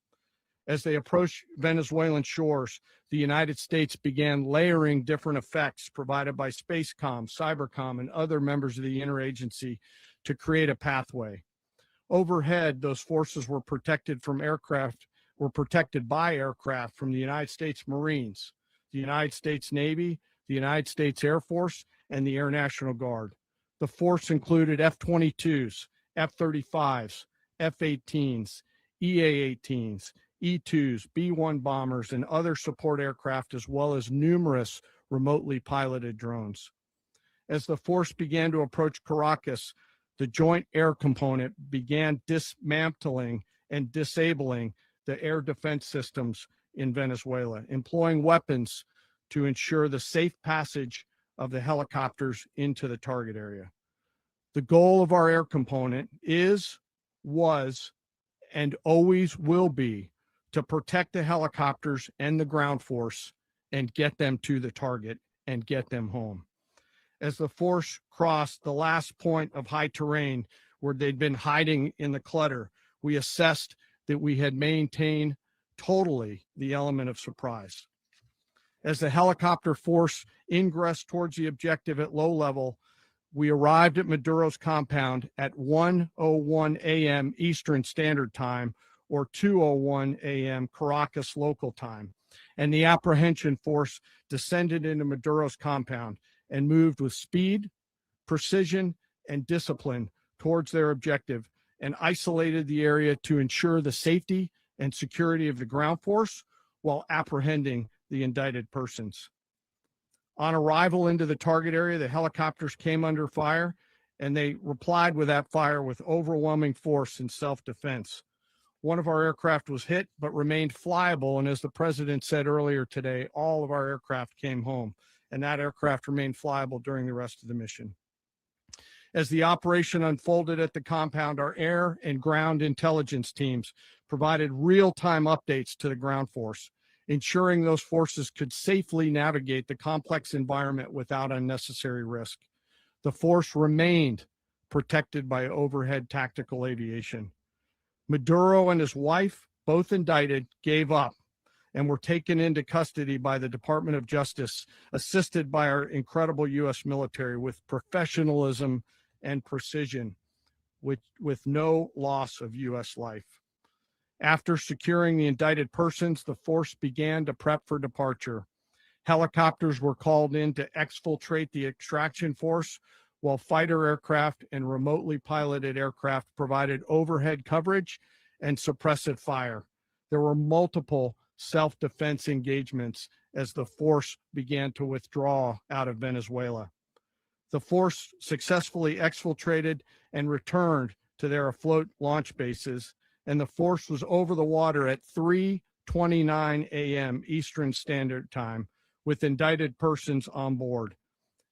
As they approached Venezuelan shores, the United States began layering different effects provided by Spacecom, Cybercom, and other members of the interagency to create a pathway. Overhead, those forces were protected by aircraft from the United States Marines, the United States Navy, the United States Air Force, and the Air National Guard. The force included F-22s, F-35s, F-18s, EA-18s, E-2s, B-1 bombers, and other support aircraft, as well as numerous remotely piloted drones. As the force began to approach Caracas, the Joint Air Component began dismantling and disabling the air defense systems in Venezuela, employing weapons to ensure the safe passage of the helicopters into the target area. The goal of our air component was, and always will be to protect the helicopters and the ground force and get them to the target and get them home. As the force crossed the last point of high terrain where they'd been hiding in the clutter, we assessed that we had maintained totally the element of surprise. As the helicopter force ingressed towards the objective at low level, we arrived at Maduro's compound at 1:01 a.m. Eastern Standard Time, or 2:01 a.m. Caracas local time, and the apprehension force descended into Maduro's compound and moved with speed, precision, and discipline towards their objective, and isolated the area to ensure the safety and security of the ground force while apprehending the indicted persons. On arrival into the target area, the helicopters came under fire, and they replied with that fire with overwhelming force in self-defense. One of our aircraft was hit, but remained flyable, and as the president said earlier today, all of our aircraft came home, and that aircraft remained flyable during the rest of the mission. As the operation unfolded at the compound, our air and ground intelligence teams provided real-time updates to the ground force, ensuring those forces could safely navigate the complex environment without unnecessary risk. The force remained protected by overhead tactical aviation. Maduro and his wife, both indicted, gave up and were taken into custody by the Department of Justice, assisted by our incredible U.S. military with professionalism and precision, with no loss of U.S. life. After securing the indicted persons, the force began to prep for departure. Helicopters were called in to exfiltrate the extraction force, while fighter aircraft and remotely piloted aircraft provided overhead coverage and suppressive fire. There were multiple self-defense engagements as the force began to withdraw out of Venezuela. The force successfully exfiltrated and returned to their afloat launch bases, and the force was over the water at 3:29 a.m. Eastern Standard Time with indicted persons on board.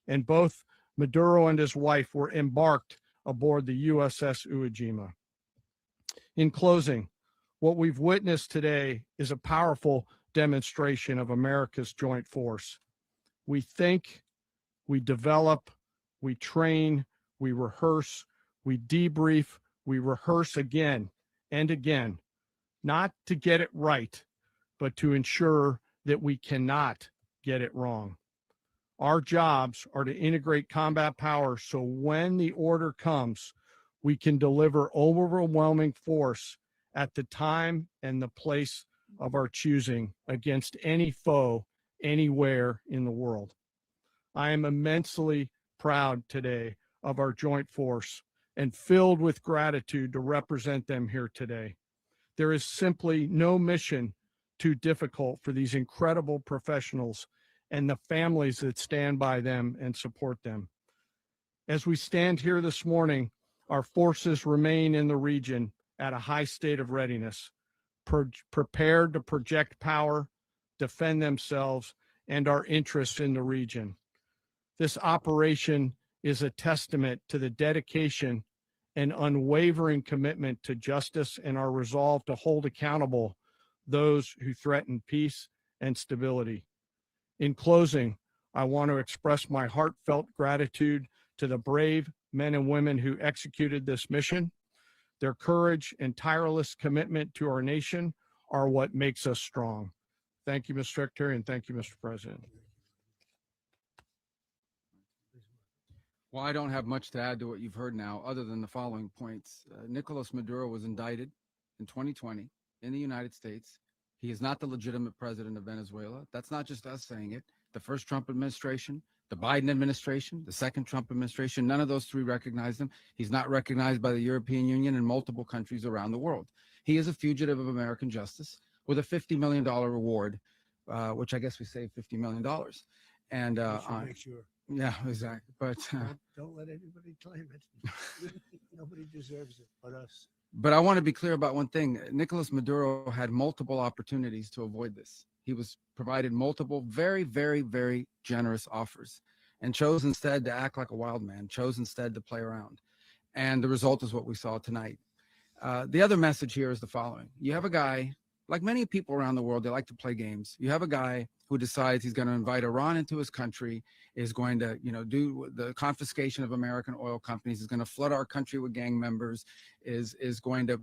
And both Maduro and his wife were embarked aboard the USS Iwo Jima. In closing, what we've witnessed today is a powerful demonstration of America's joint force. We think, we develop, we train, we rehearse, we debrief, we rehearse again and again, not to get it right, but to ensure that we cannot get it wrong. Our jobs are to integrate combat power so when the order comes, we can deliver overwhelming force at the time and the place of our choosing against any foe anywhere in the world. I am immensely proud today of our joint force and filled with gratitude to represent them here today. There is simply no mission too difficult for these incredible professionals and the families that stand by them and support them. As we stand here this morning, our forces remain in the region at a high state of readiness, prepared to project power, defend themselves, and our interests in the region. This operation is a testament to the dedication and unwavering commitment to justice and our resolve to hold accountable those who threaten peace and stability. In closing, I want to express my heartfelt gratitude to the brave men and women who executed this mission. Their courage and tireless commitment to our nation are what makes us strong. Thank you, Mr. Secretary, and thank you, Mr. President. Well, I don't have much to add to what you've heard now, other than the following points. Nicolas Maduro was indicted in 2020 in the United States. He is not the legitimate president of Venezuela. That's not just us saying it. The first Trump administration, the Biden administration, the second Trump administration, none of those three recognized him. He's not recognized by the European Union and multiple countries around the world. He is a fugitive of American justice with a $50 million reward, which I guess we saved $50 million. And make sure. yeah, exactly. But Don't let anybody claim it. Nobody deserves it but us. But I want to be clear about one thing. Nicolas Maduro had multiple opportunities to avoid this. He was provided multiple very, very, very generous offers and chose instead to act like a wild man, chose instead to play around. And the result is what we saw tonight. The other message here is the following. You have a guy, like many people around the world, they like to play games. You have a guy who decides he's going to invite Iran into his country, is going to, do the confiscation of American oil companies, is going to flood our country with gang members, is going to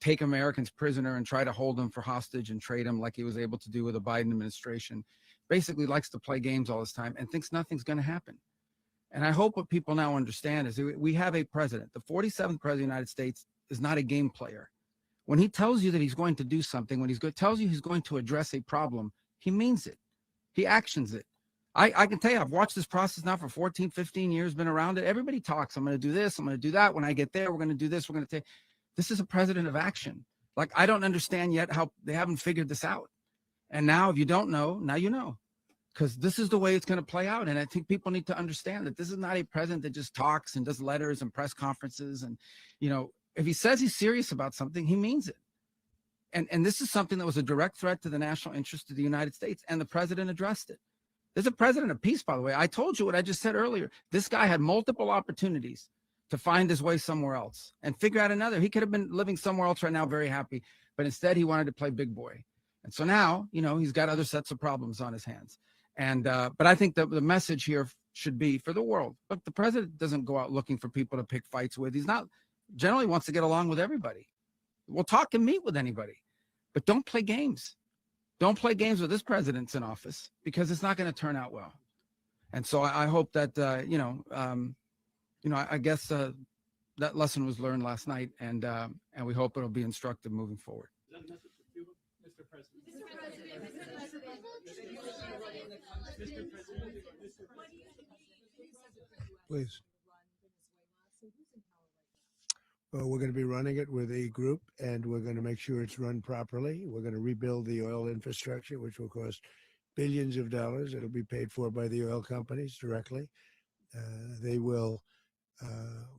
take Americans prisoner and try to hold them for hostage and trade them like he was able to do with the Biden administration. Basically likes to play games all this time and thinks nothing's going to happen. And I hope what people now understand is we have a president. The 47th president of the United States is not a game player. When he tells you that he's going to do something, when tells you he's going to address a problem, he means it. He actions it. I can tell you, I've watched this process now for 14, 15 years, been around it. Everybody talks. I'm going to do this. I'm going to do that. When I get there, we're going to do this. We're going to take. This is a president of action. Like, I don't understand yet how they haven't figured this out. And now, if you don't know, now you know. Because this is the way it's going to play out. And I think people need to understand that this is not a president that just talks and does letters and press conferences. And, if he says he's serious about something, he means it. And this is something that was a direct threat to the national interest of the United States. And the president addressed it. There's a president of peace, by the way. I told you what I just said earlier. This guy had multiple opportunities to find his way somewhere else and figure out another. He could have been living somewhere else right now, very happy. But instead, he wanted to play big boy. And so now, he's got other sets of problems on his hands. And but I think that the message here should be for the world. Look, the president doesn't go out looking for people to pick fights with. He's not generally wants to get along with everybody. We'll talk and meet with anybody, but don't play games. Don't play games with this president's in office, because it's not going to turn out well. And so I hope that, I guess that lesson was learned last night, and we hope it'll be instructive moving forward. Is that a message for Cuba? Mr. President. Please. Well, we're going to be running it with a group, and we're going to make sure it's run properly. We're going to rebuild the oil infrastructure, which will cost billions of dollars. It'll be paid for by the oil companies directly. They will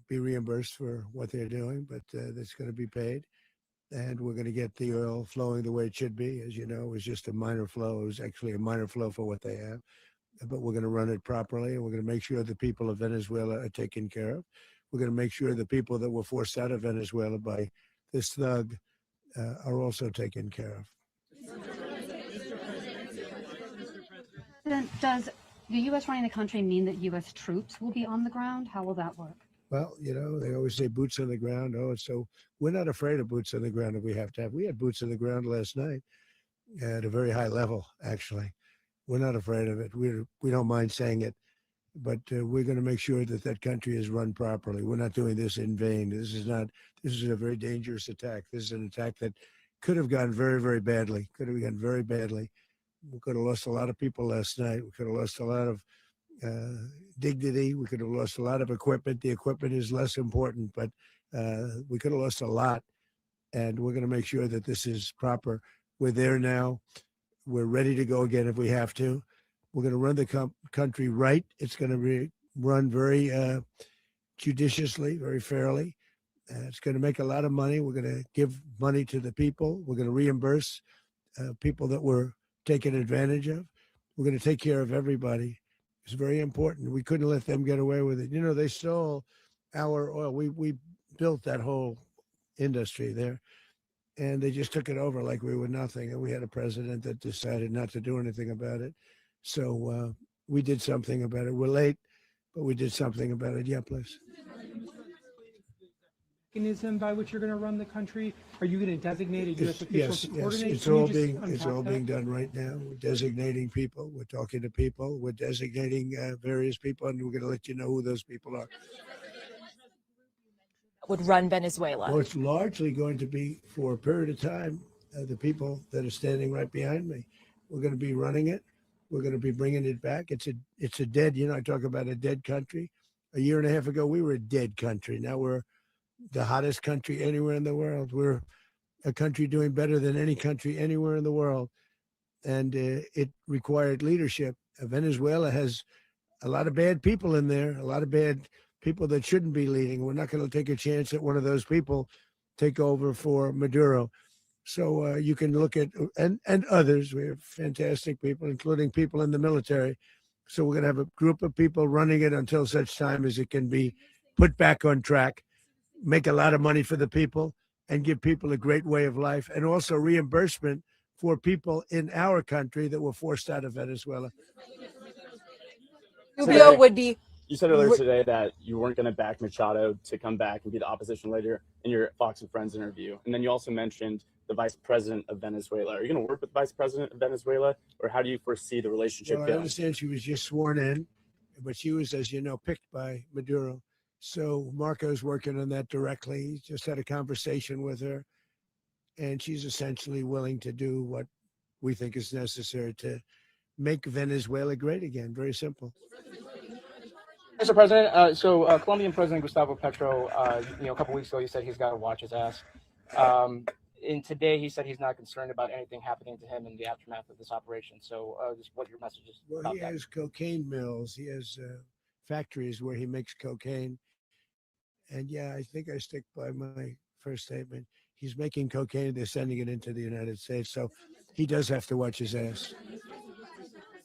be reimbursed for what they're doing, but that's going to be paid. And we're going to get the oil flowing the way it should be. As you know, it was just a minor flow. It was actually a minor flow for what they have. But we're going to run it properly, and we're going to make sure the people of Venezuela are taken care of. We're going to make sure the people that were forced out of Venezuela by this thug are also taken care of. Does the U.S. running the country mean that U.S. troops will be on the ground? How will that work? Well, they always say boots on the ground. Oh, so we're not afraid of boots on the ground if we have to have. We had boots on the ground last night at a very high level, actually. We're not afraid of it. We don't mind saying it. But we're going to make sure that that country is run properly. We're not doing this in vain. This is a very dangerous attack. This is an attack that could have gone very, very badly. Could have gone very badly. We could have lost a lot of people last night. We could have lost a lot of dignity. We could have lost a lot of equipment. The equipment is less important, but we could have lost a lot. And we're going to make sure that this is proper. We're there now. We're ready to go again if we have to. We're going to run the country right. It's going to be run very judiciously, very fairly. It's going to make a lot of money. We're going to give money to the people. We're going to reimburse people that were taken advantage of. We're going to take care of everybody. It's very important. We couldn't let them get away with it. You know, they stole our oil. We built that whole industry there, and they just took it over like we were nothing. And we had a president that decided not to do anything about it. So we did something about it. We're late, but we did something about it. Yeah, please. Mechanism by which you're going to run the country? Are you going to designate a U.S. official Yes, to yes. coordinate? It's Can you all just being unpack that? done right now. We're designating people. We're talking to people. We're designating various people, and we're going to let you know who those people are. Would run Venezuela? Well, it's largely going to be for a period of time. The people that are standing right behind me, we're going to be running it. We're going to be bringing it back. It's a dead. You know, I talk about a dead country. A year and a half ago, we were a dead country. Now we're the hottest country anywhere in the world. We're a country doing better than any country anywhere in the world. And it required leadership. Venezuela has a lot of bad people in there, a lot of bad people that shouldn't be leading. We're not going to take a chance that one of those people take over for Maduro. So you can look at, and others, we have fantastic people, including people in the military. So we're going to have a group of people running it until such time as it can be put back on track, make a lot of money for the people, and give people a great way of life, and also reimbursement for people in our country that were forced out of Venezuela. Rubio would be. You said earlier today that you weren't going to back Machado to come back and be the opposition leader in your Fox and Friends interview. And then you also mentioned the vice president of Venezuela. Are you going to work with the vice president of Venezuela, or how do you foresee the relationship Well, I going? understand she was just sworn in, but she was, as you know, picked by Maduro. So Marco's working on that directly. He just had a conversation with her, and she's essentially willing to do what we think is necessary to make Venezuela great again. Very simple. Mr. President, Colombian President Gustavo Petro, a couple weeks ago, he said he's got to watch his ass. And today, he said he's not concerned about anything happening to him in the aftermath of this operation. So, just what your message is Well, about he that. has cocaine mills. He has factories where he makes cocaine. And yeah, I think I stick by my first statement. He's making cocaine. They're sending it into the United States. So he does have to watch his ass.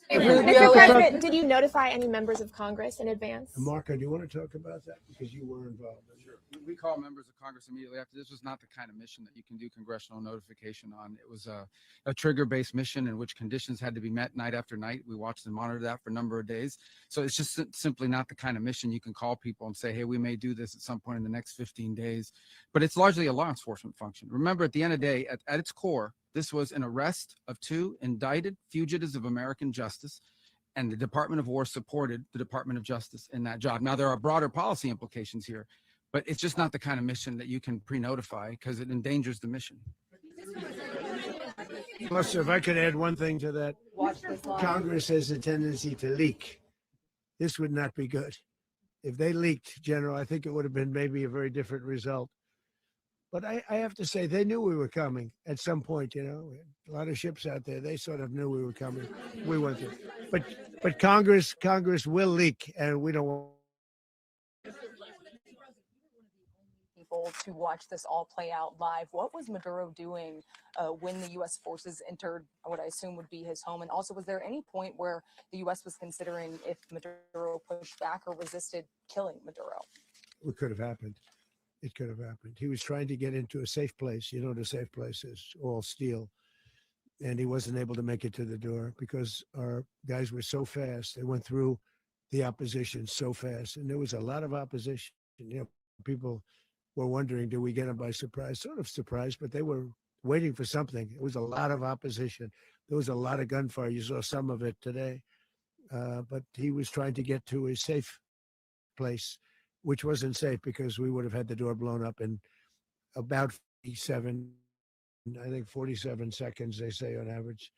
Rubio, Mr. President, did you notify any members of Congress in advance? Marco, do you want to talk about that? Because you were involved. Sure. We call members of Congress immediately after. This was not the kind of mission that you can do congressional notification on. It was a trigger-based mission in which conditions had to be met night after night. We watched and monitored that for a number of days. So it's just simply not the kind of mission you can call people and say, hey, we may do this at some point in the next 15 days. But it's largely a law enforcement function. Remember, at the end of the day, at its core, this was an arrest of 2 indicted fugitives of American justice, and the Department of War supported the Department of Justice in that job. Now, there are broader policy implications here, but it's just not the kind of mission that you can pre-notify because it endangers the mission. Plus, if I could add one thing to that, Congress has a tendency to leak. This would not be good. If they leaked, General, I think it would have been maybe a very different result. But I have to say, they knew we were coming at some point, you know. A lot of ships out there, they sort of knew we were coming. We went through. But Congress will leak, and we don't want People to watch this all play out live. What was Maduro doing when the U.S. forces entered what I assume would be his home? And also, was there any point where the U.S. was considering if Maduro pushed back or resisted killing Maduro? It could have happened. It could have happened. He was trying to get into a safe place. You know, the safe place is all steel. And he wasn't able to make it to the door because our guys were so fast. They went through the opposition so fast. And there was a lot of opposition. You know, people were wondering, do we get them by surprise? Sort of surprised, but they were waiting for something. It was a lot of opposition. There was a lot of gunfire. You saw some of it today. But he was trying to get to a safe place, which wasn't safe because we would have had the door blown up in about 47 seconds, they say on average,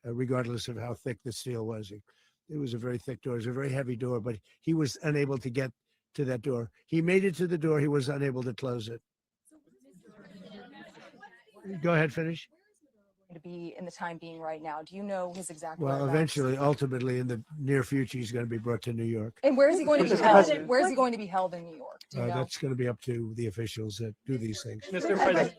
regardless of how thick the steel was. It was a very thick door. It was a very heavy door, but he was unable to get to that door. He made it to the door. He was unable to close it. Go ahead, finish. to be in the time being right now? Do you know his exact Well, whereabouts? eventually, ultimately, in the near future, he's going to be brought to New York. And where is he going to be Mr. held? President. Where is he going to be held in New York? Do you know? That's going to be up to the officials that do these things. Mr. President.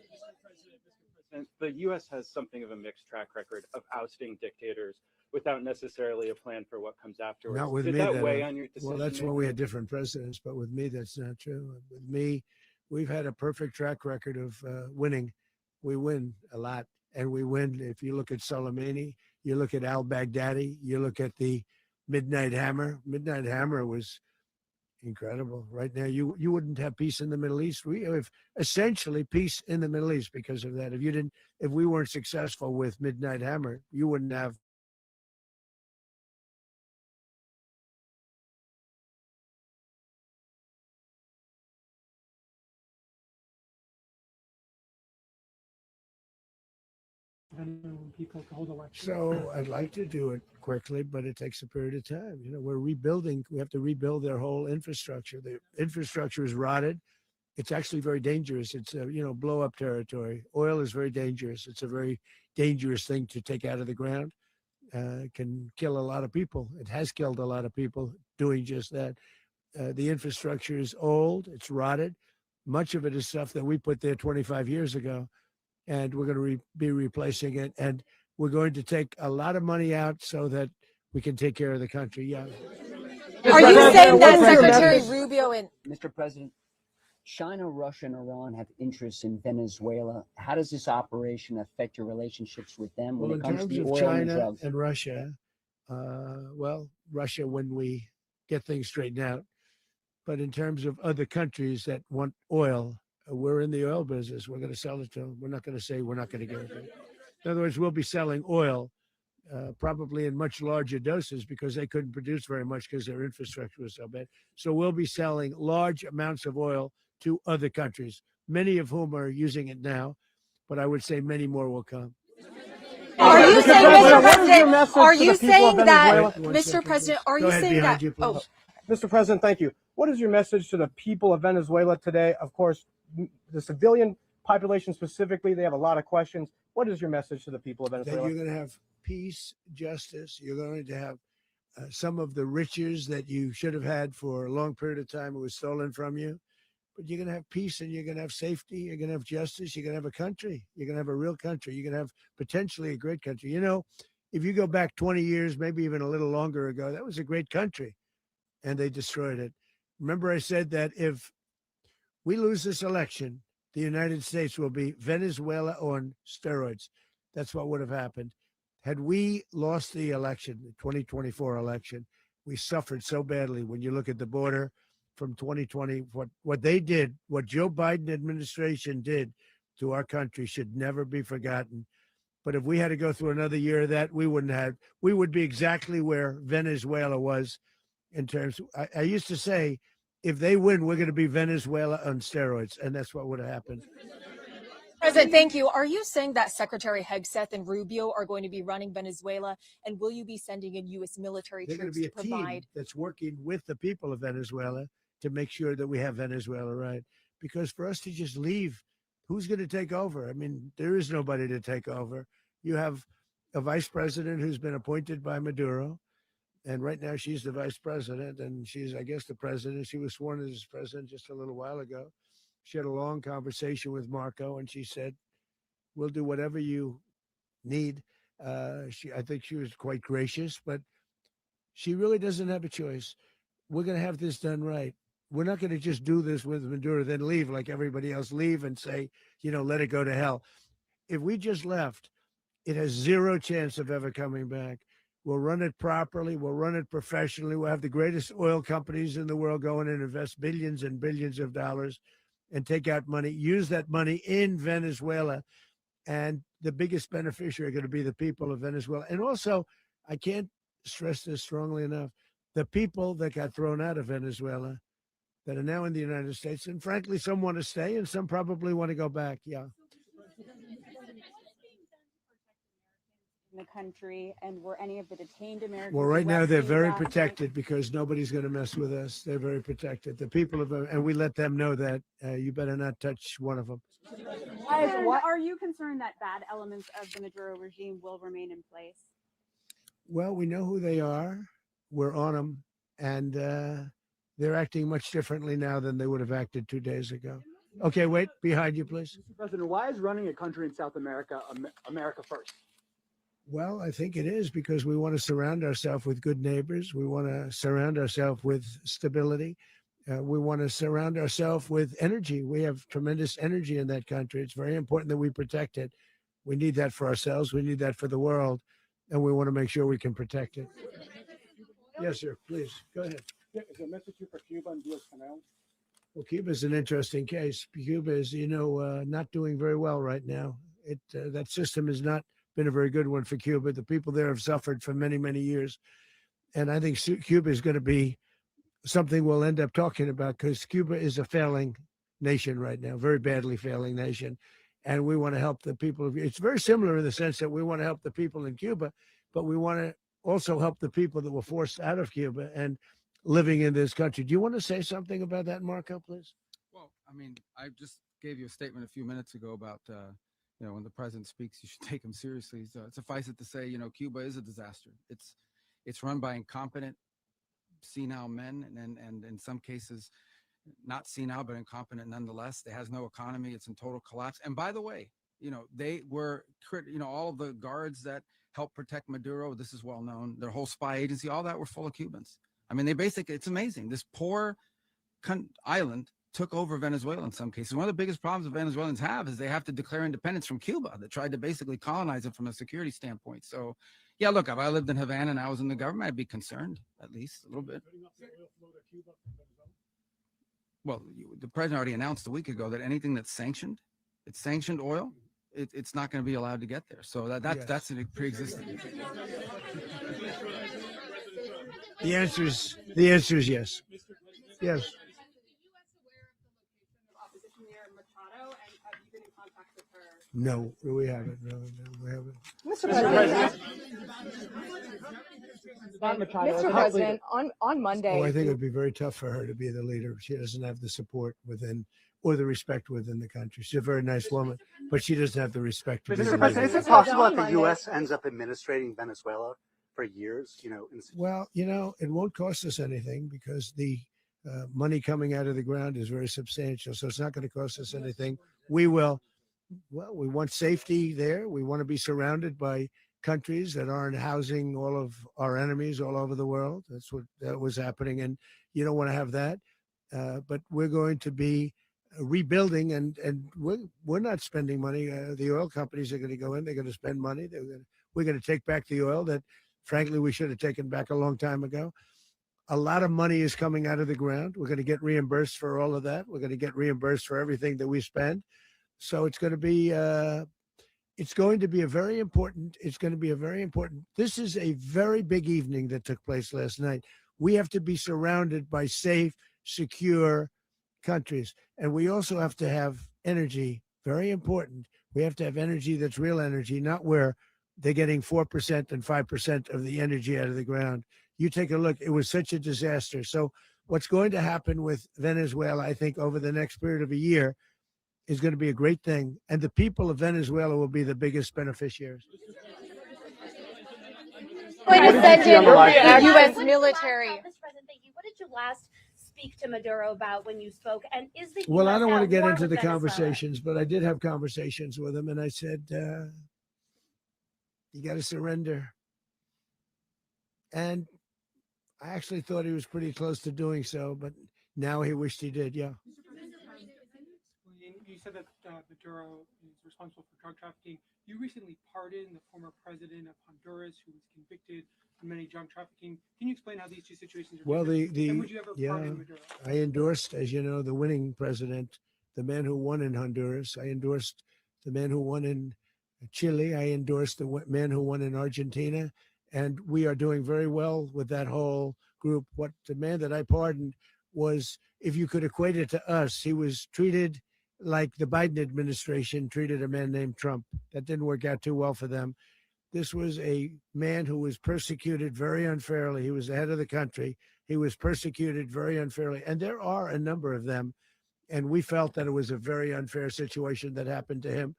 The U.S. has something of a mixed track record of ousting dictators without necessarily a plan for what comes afterwards. Not with Did me. that weigh on your decision? Well, that's when we had different presidents, but with me, that's not true. With me, we've had a perfect track record of winning. We win a lot, and we win. If you look at Soleimani, you look at al-Baghdadi, you look at the Midnight Hammer. Midnight Hammer was incredible. Right now, you wouldn't have peace in the Middle East. We have essentially peace in the Middle East because of that. If we weren't successful with Midnight Hammer, you wouldn't have. People to hold elections. So I'd like to do it quickly, but it takes a period of time. We're rebuilding. We have to rebuild their whole infrastructure. The infrastructure is rotted. It's actually very dangerous. It's blow up territory. Oil is very dangerous. It's a very dangerous thing to take out of the ground. It can kill a lot of people. It has killed a lot of people doing just that. The infrastructure is old. It's rotted. Much of it is stuff that we put there 25 years ago, and we're going to be replacing it. And we're going to take a lot of money out so that we can take care of the country. Yeah. Are you saying that Secretary Rubio and Mr. President, China, Russia, and Iran have interests in Venezuela. How does this operation affect your relationships with them when Well, it in comes to terms the of oil and the China drugs? and Russia, Russia, when we get things straightened out. But in terms of other countries that want oil, we're in the oil business. We're going to sell it to them. We're not going to say we're not going to give it to them. In other words, we'll be selling oil probably in much larger doses because they couldn't produce very much because their infrastructure was so bad. So we'll be selling large amounts of oil to other countries, many of whom are using it now, but I would say many more will come. are you saying, Mr. President, are you saying that, Wait, Mr. President, are Go you ahead, saying behind that? you, please. Mr. President, thank you. What is your message to the people of Venezuela today? Of course, the civilian population specifically, they have a lot of questions. What is your message to the people of That Venezuela? you're going to have peace, justice. You're going to have some of the riches that you should have had for a long period of time. It was stolen from you. But you're going to have peace and you're going to have safety. You're going to have justice. You're going to have a country. You're going to have a real country. You're going to have potentially a great country. If you go back 20 years, maybe even a little longer ago, that was a great country and they destroyed it. Remember, I said that if we lose this election, the United States will be Venezuela on steroids. That's what would have happened. Had we lost the election, the 2024 election, we suffered so badly. When you look at the border from 2020, what they did, what Joe Biden administration did to our country should never be forgotten. But if we had to go through another year of that, we would be exactly where Venezuela was in terms. I used to say, if they win, we're going to be Venezuela on steroids. And that's what would have happened. President, thank you. Are you saying that Secretary Hegseth and Rubio are going to be running Venezuela, and will you be sending in U.S. military They're going troops to be to a team provide? that's working with the people of Venezuela to make sure that we have Venezuela right. Because for us to just leave, who's going to take over? I mean, there is nobody to take over. You have a vice president who's been appointed by Maduro. And right now she's the vice president and she's, I guess, the president. She was sworn as president just a little while ago. She had a long conversation with Marco and she said, we'll do whatever you need. I think she was quite gracious, but she really doesn't have a choice. We're going to have this done right. We're not going to just do this with Maduro, then leave like everybody else, leave and say, let it go to hell. If we just left, it has zero chance of ever coming back. We'll run it properly. We'll run it professionally. We'll have the greatest oil companies in the world go in and invest billions and billions of dollars and take out money, use that money in Venezuela. And the biggest beneficiary are going to be the people of Venezuela. And also, I can't stress this strongly enough, the people that got thrown out of Venezuela that are now in the United States. And frankly, some want to stay and some probably want to go back. Yeah. the country, and were any of the detained Americans? Well, right now they're arrested very last night? protected because nobody's going to mess with us. They're very protected. The people of, and we let them know that you better not touch one of them. Are you concerned that bad elements of the Maduro regime will remain in place? Well, we know who they are. We're on them, and they're acting much differently now than they would have acted 2 days ago. Okay, wait, behind you, please. Mr. President, why is running a country in South America America first? Well, I think it is because we want to surround ourselves with good neighbors. We want to surround ourselves with stability. We want to surround ourselves with energy. We have tremendous energy in that country. It's very important that we protect it. We need that for ourselves. We need that for the world. And we want to make sure we can protect it. Yes, sir. Please, go ahead. Is there a message here for Cuba and Diaz-Canel? Well, Cuba is an interesting case. Cuba is, not doing very well right now. That system has not been a very good one for Cuba. The people there have suffered for many, many years. And I think Cuba is going to be something we'll end up talking about because Cuba is a failing nation right now, very badly failing nation. And we want to help the people. It's very similar in the sense that we want to help the people in Cuba, but we want to also help the people that were forced out of Cuba and living in this country. Do you want to say something about that, Marco, please? Well, I mean, I just gave you a statement a few minutes ago about, when the president speaks, you should take him seriously. So suffice it to say, Cuba is a disaster. It's run by incompetent, senile men, and in some cases, not senile, but incompetent nonetheless. It has no economy. It's in total collapse. And by the way, they were, all of the guards that helped protect Maduro, this is well known, their whole spy agency, all that were full of Cubans. I mean, it's amazing. This poor island took over Venezuela in some cases. One of the biggest problems the Venezuelans have is they have to declare independence from Cuba that tried to basically colonize it from a security standpoint. So, yeah, look, if I lived in Havana and I was in the government, I'd be concerned, at least a little bit. Well, the president already announced a week ago that anything that's sanctioned, it's sanctioned oil, it's not going to be allowed to get there. So that's a pre-existing. The answer is yes. Yes. No, we haven't. No, we haven't. Mr. President, Mr. President, on Monday. Oh, I think it would be very tough for her to be the leader. She doesn't have the support within or the respect within the country. She's a very nice woman, but she doesn't have the respect. Mr. President, is it possible that the U.S. ends up administrating Venezuela for years? Well, it won't cost us anything because the money coming out of the ground is very substantial. So it's not going to cost us anything. We will. Well, we want safety there. We want to be surrounded by countries that aren't housing all of our enemies all over the world. That's what that was happening. And you don't want to have that. But we're going to be rebuilding and we're not spending money. The oil companies are going to go in. They're going to spend money. We're going to take back the oil that, frankly, we should have taken back a long time ago. A lot of money is coming out of the ground. We're going to get reimbursed for all of that. We're going to get reimbursed for everything that we spend. So it's going to be a very important. This is a very big evening that took place last night. We have to be surrounded by safe, secure countries. And we also have to have energy, very important. We have to have energy that's real energy, not where they're getting 4% and 5% of the energy out of the ground. You take a look, it was such a disaster. So what's going to happen with Venezuela, I think, over the next period of a year is going to be a great thing. And the people of Venezuela will be the biggest beneficiaries. Going to send in U.S. military. Mr. President, thank you. What did you last speak to Maduro about when you spoke? And is the Well, US I don't want to at get war into with the Venezuela? conversations, but I did have conversations with him. And I said, you got to surrender. And I actually thought he was pretty close to doing so, but now he wished he did. Yeah. You said that Maduro is responsible for drug trafficking. You recently pardoned the former president of Honduras, who was convicted of many drug trafficking. Can you explain how these two situations are Well, different? And would you ever pardon Maduro? I endorsed, as you know, the winning president, the man who won in Honduras. I endorsed the man who won in Chile. I endorsed the man who won in Argentina. And we are doing very well with that whole group. What the man that I pardoned was, if you could equate it to us, he was treated like the Biden administration treated a man named Trump. That didn't work out too well for them. This was a man who was persecuted very unfairly. He was the head of the country. He was persecuted very unfairly. And there are a number of them. And we felt that it was a very unfair situation that happened to him.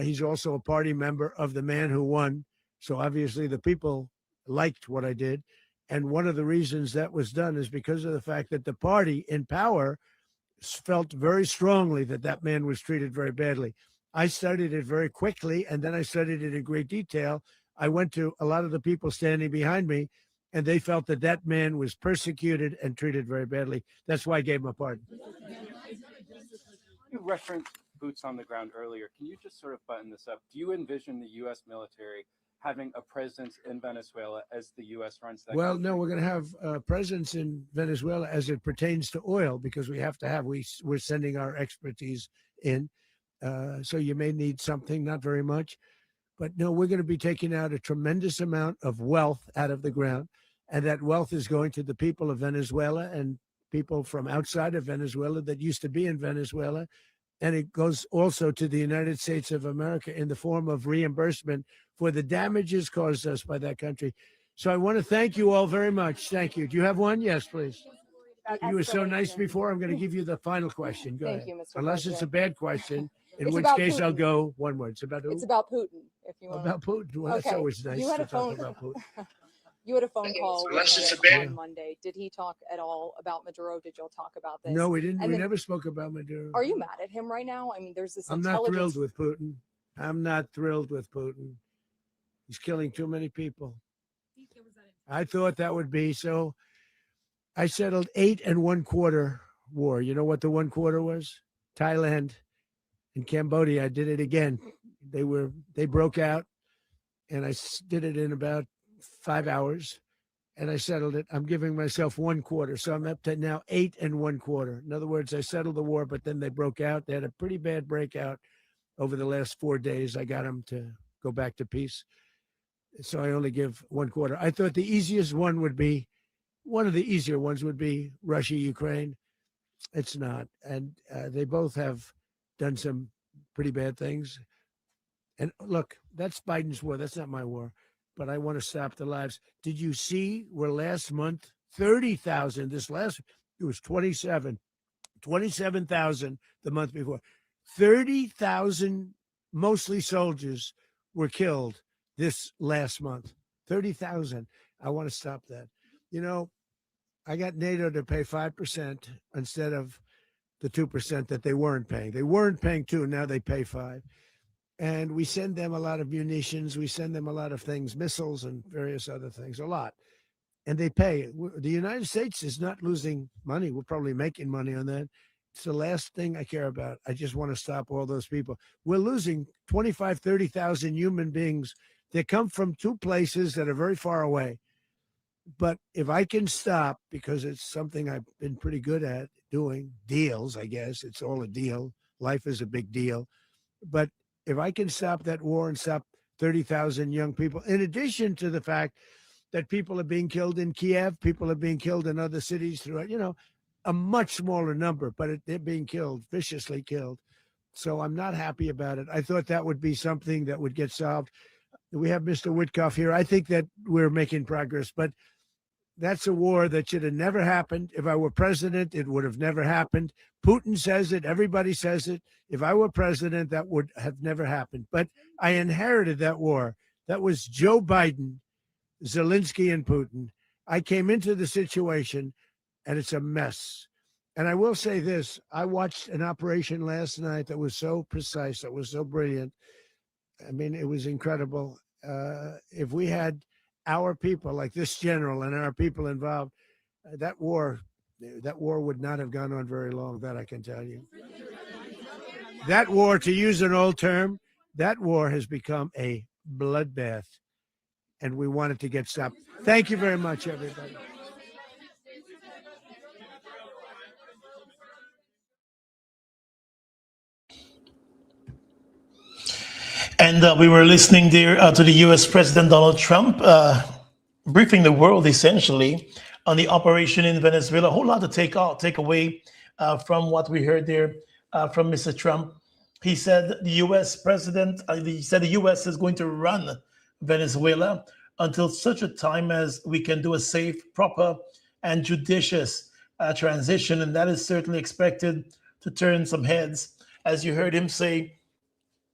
He's also a party member of the man who won. So obviously the people liked what I did. And one of the reasons that was done is because of the fact that the party in power felt very strongly that that man was treated very badly. I studied it very quickly, and then I studied it in great detail. I went to a lot of the people standing behind me, and they felt that that man was persecuted and treated very badly. That's why I gave him a pardon. You referenced boots on the ground earlier. Can you just sort of button this up? Do you envision the U.S. military having a presence in Venezuela as the U.S. runs that Well, country? no, we're going to have a presence in Venezuela as it pertains to oil, because we have to have, we're sending our expertise in. So you may need something, not very much. But no, we're going to be taking out a tremendous amount of wealth out of the ground. And that wealth is going to the people of Venezuela and people from outside of Venezuela that used to be in Venezuela. And it goes also to the United States of America in the form of reimbursement for the damages caused us by that country. So I want to thank you all very much. Thank you. Do you have one? Yes, please. You were so nice before. I'm going to give you the final question. Go Thank ahead. you, Mr. Unless it's a President. bad question, in It's which about case I'll Putin. go one word. It's about who? It's about Putin. If you want About Putin. Well, that's always nice You had to a phone. talk about Putin. You had a phone call with Unless it's a him bad- on Monday. Did he talk at all about Maduro? Did y'all talk about this? No, we didn't. And We then, never spoke about Maduro. Are you mad at him right now? I mean, there's this I'm not intelligence. thrilled with Putin. I'm not thrilled with Putin. He's killing too many people. I thought that would be so. I settled 8 1/4 war. You know what the 1/4 was? Thailand and Cambodia. I did it again. They broke out, and I did it in about 5 hours, and I settled it. I'm giving myself 1/4, so I'm up to now 8 1/4. In other words, I settled the war, but then they broke out. They had a pretty bad breakout over the last 4 days. I got them to go back to peace, so I only give 1/4. I thought the easiest one would be, one of the easier ones would be Russia, Ukraine. It's not, and they both have done some pretty bad things. And look, that's Biden's war. That's not my war. But I want to stop the lives. Did you see where last month 30,000? It was 27,000 the month before. 30,000, mostly soldiers, were killed this last month. 30,000. I want to stop that. You know, I got NATO to pay 5% instead of the 2% that they weren't paying. They weren't paying 2, now they pay 5. And we send them a lot of munitions. We send them a lot of things, missiles and various other things, a lot. And they pay. The United States is not losing money. We're probably making money on that. It's the last thing I care about. I just want to stop all those people. We're losing 25, 30,000 human beings. They come from 2 places that are very far away. But if I can stop, because it's something I've been pretty good at doing, deals, I guess. It's all a deal. Life is a big deal. But if I can stop that war and stop 30,000 young people, in addition to the fact that people are being killed in Kiev, people are being killed in other cities throughout, a much smaller number, but they're being killed, viciously killed. So I'm not happy about it. I thought that would be something that would get solved. We have Mr. Witkoff here. I think that we're making progress, but that's a war that should have never happened. If I were president, it would have never happened. Putin says it. Everybody says it. If I were president, that would have never happened. But I inherited that war. That was Joe Biden, Zelensky, and Putin. I came into the situation, and it's a mess. And I will say this. I watched an operation last night that was so precise, that was so brilliant. I mean, it was incredible. If we had our people, like this general and our people involved, that war would not have gone on very long, that I can tell you. That war, to use an old term, that war has become a bloodbath, and we want it to get stopped. Thank you very much, everybody. And we were listening there to the U.S. President Donald Trump briefing the world essentially on the operation in Venezuela. A whole lot to take away from what we heard there from Mr. Trump. He said the U.S. president, he said the U.S. is going to run Venezuela until such a time as we can do a safe, proper, and judicious transition. And that is certainly expected to turn some heads. As you heard him say,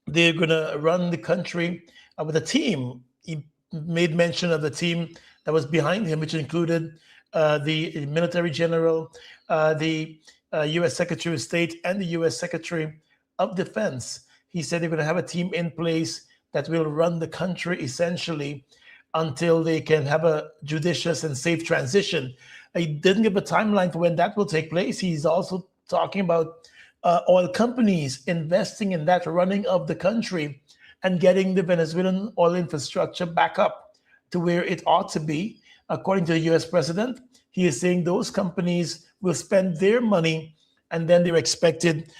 they're going to run the country with a team. He made mention of the team that was behind him, which included the military general, the U.S. Secretary of State, and the U.S. Secretary of Defense. He said they're going to have a team in place that will run the country essentially until they can have a judicious and safe transition. He didn't give a timeline for when that will take place. He's also talking about oil companies investing in that running of the country and getting the Venezuelan oil infrastructure back up to where it ought to be. According to the US president, he is saying those companies will spend their money and then they're expected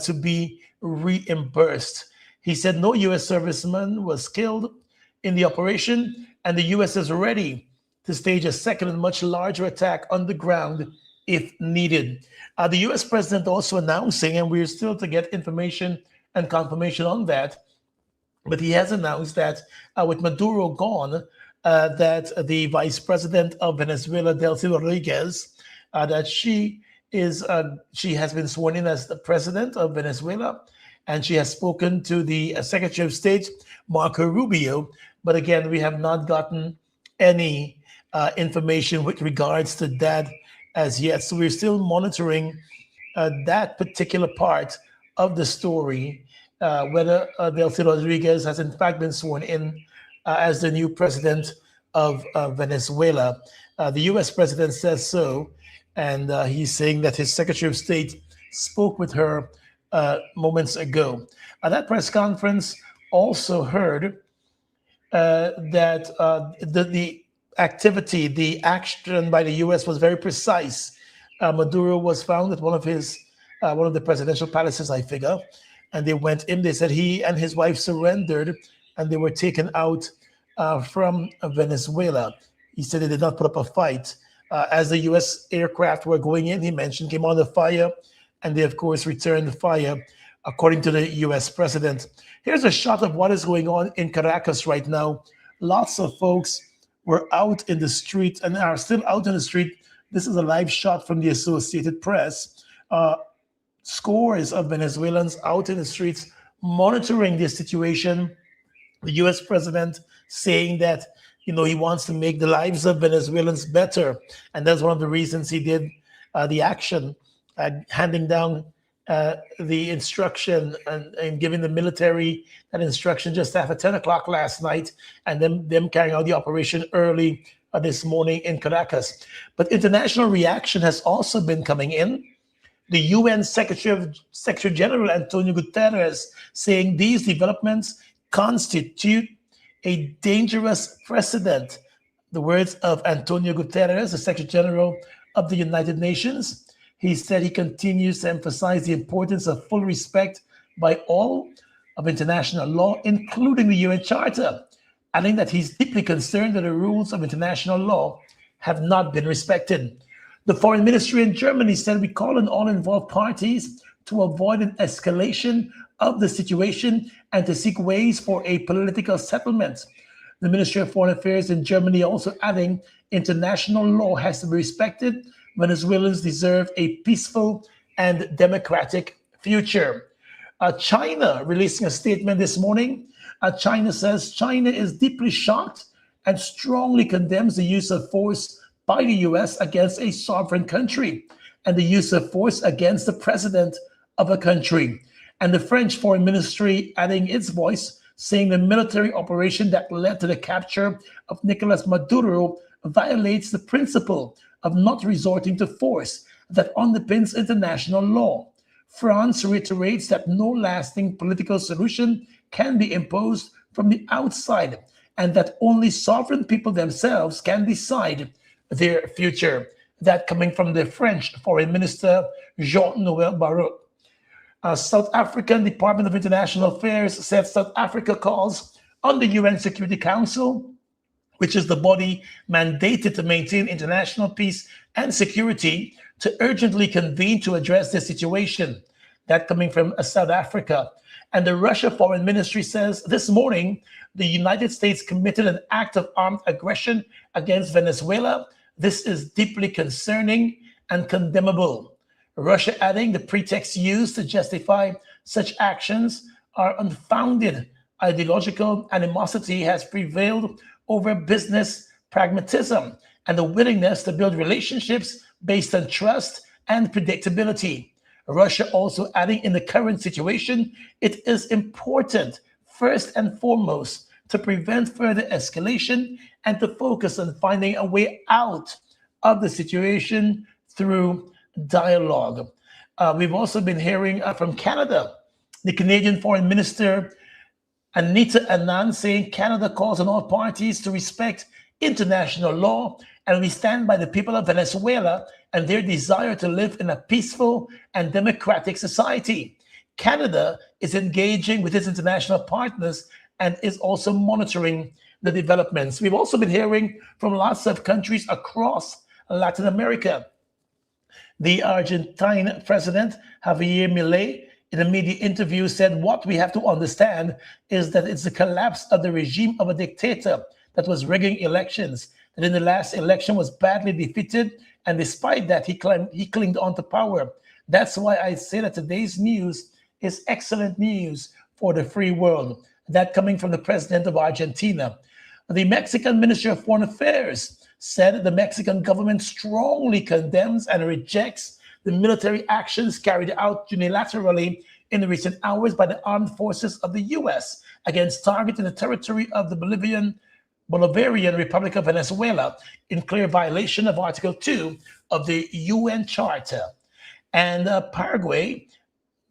to be reimbursed. He said no US serviceman was killed in the operation, and the US is ready to stage a second and much larger attack on the ground if needed. The US president also announcing, and we're still to get information and confirmation on that, but he has announced that with Maduro gone, that the vice president of Venezuela, Delcy Rodriguez, that she has been sworn in as the president of Venezuela, and she has spoken to the Secretary of State, Marco Rubio. But again, we have not gotten any information with regards to that as yet. So we're still monitoring that particular part of the story, whether Delcy Rodriguez has in fact been sworn in as the new president of Venezuela. The US president says so, and he's saying that his Secretary of State spoke with her moments ago. That press conference also heard that the activity, the action by the U.S. was very precise. Maduro was found at one of the presidential palaces, I figure, and they went in. They said he and his wife surrendered, and they were taken out from Venezuela. He said they did not put up a fight. As the U.S. aircraft were going in, he mentioned, came under fire, and they, of course, returned the fire, according to the U.S. president. Here's a shot of what is going on in Caracas right now. Lots of folks were out in the street and are still out in the street. This is a live shot from the Associated Press. Scores of Venezuelans out in the streets monitoring this situation. The U.S. president saying that, he wants to make the lives of Venezuelans better. And that's one of the reasons he did the action, handing down the instruction and giving the military that instruction just after 10 o'clock last night, and then them carrying out the operation early this morning in Caracas. But international reaction has also been coming in. The UN Secretary General Antonio Guterres saying these developments constitute a dangerous precedent. The words of Antonio Guterres, the Secretary General of the United Nations. He said he continues to emphasize the importance of full respect by all of international law, including the UN Charter, adding that he's deeply concerned that the rules of international law have not been respected. The Foreign Ministry in Germany said we call on all involved parties to avoid an escalation of the situation and to seek ways for a political settlement. The Ministry of Foreign Affairs in Germany also adding international law has to be respected. Venezuelans deserve a peaceful and democratic future. China releasing a statement this morning. China says China is deeply shocked and strongly condemns the use of force by the U.S. against a sovereign country and the use of force against the president of a country. And the French Foreign Ministry adding its voice, saying the military operation that led to the capture of Nicolas Maduro violates the principle of not resorting to force that underpins international law. France reiterates that no lasting political solution can be imposed from the outside and that only sovereign people themselves can decide their future. That coming from the French Foreign Minister, Jean-Noël Barrot. South African Department of International Affairs said South Africa calls on the UN Security Council, which is the body mandated to maintain international peace and security, to urgently convene to address the situation. That coming from South Africa. And the Russia Foreign Ministry says this morning, the United States committed an act of armed aggression against Venezuela. This is deeply concerning and condemnable. Russia adding the pretext used to justify such actions are unfounded. Ideological animosity has prevailed over business pragmatism and the willingness to build relationships based on trust and predictability. Russia also adding, in the current situation, it is important, first and foremost, to prevent further escalation and to focus on finding a way out of the situation through dialogue. We've also been hearing from Canada, the Canadian Foreign Minister Anita Anand saying Canada calls on all parties to respect international law, and we stand by the people of Venezuela and their desire to live in a peaceful and democratic society. Canada is engaging with its international partners and is also monitoring the developments. We've also been hearing from lots of countries across Latin America. The Argentine president, Javier Milei, in a media interview said what we have to understand is that it's the collapse of the regime of a dictator that was rigging elections, that in the last election was badly defeated, and despite that, he clinged on to power. That's why I say that today's news is excellent news for the free world. That coming from the president of Argentina. The Mexican Ministry of Foreign Affairs said the Mexican government strongly condemns and rejects the military actions carried out unilaterally in the recent hours by the armed forces of the U.S. against targets in the territory of the Bolivarian Republic of Venezuela, in clear violation of Article 2 of the UN Charter. And Paraguay,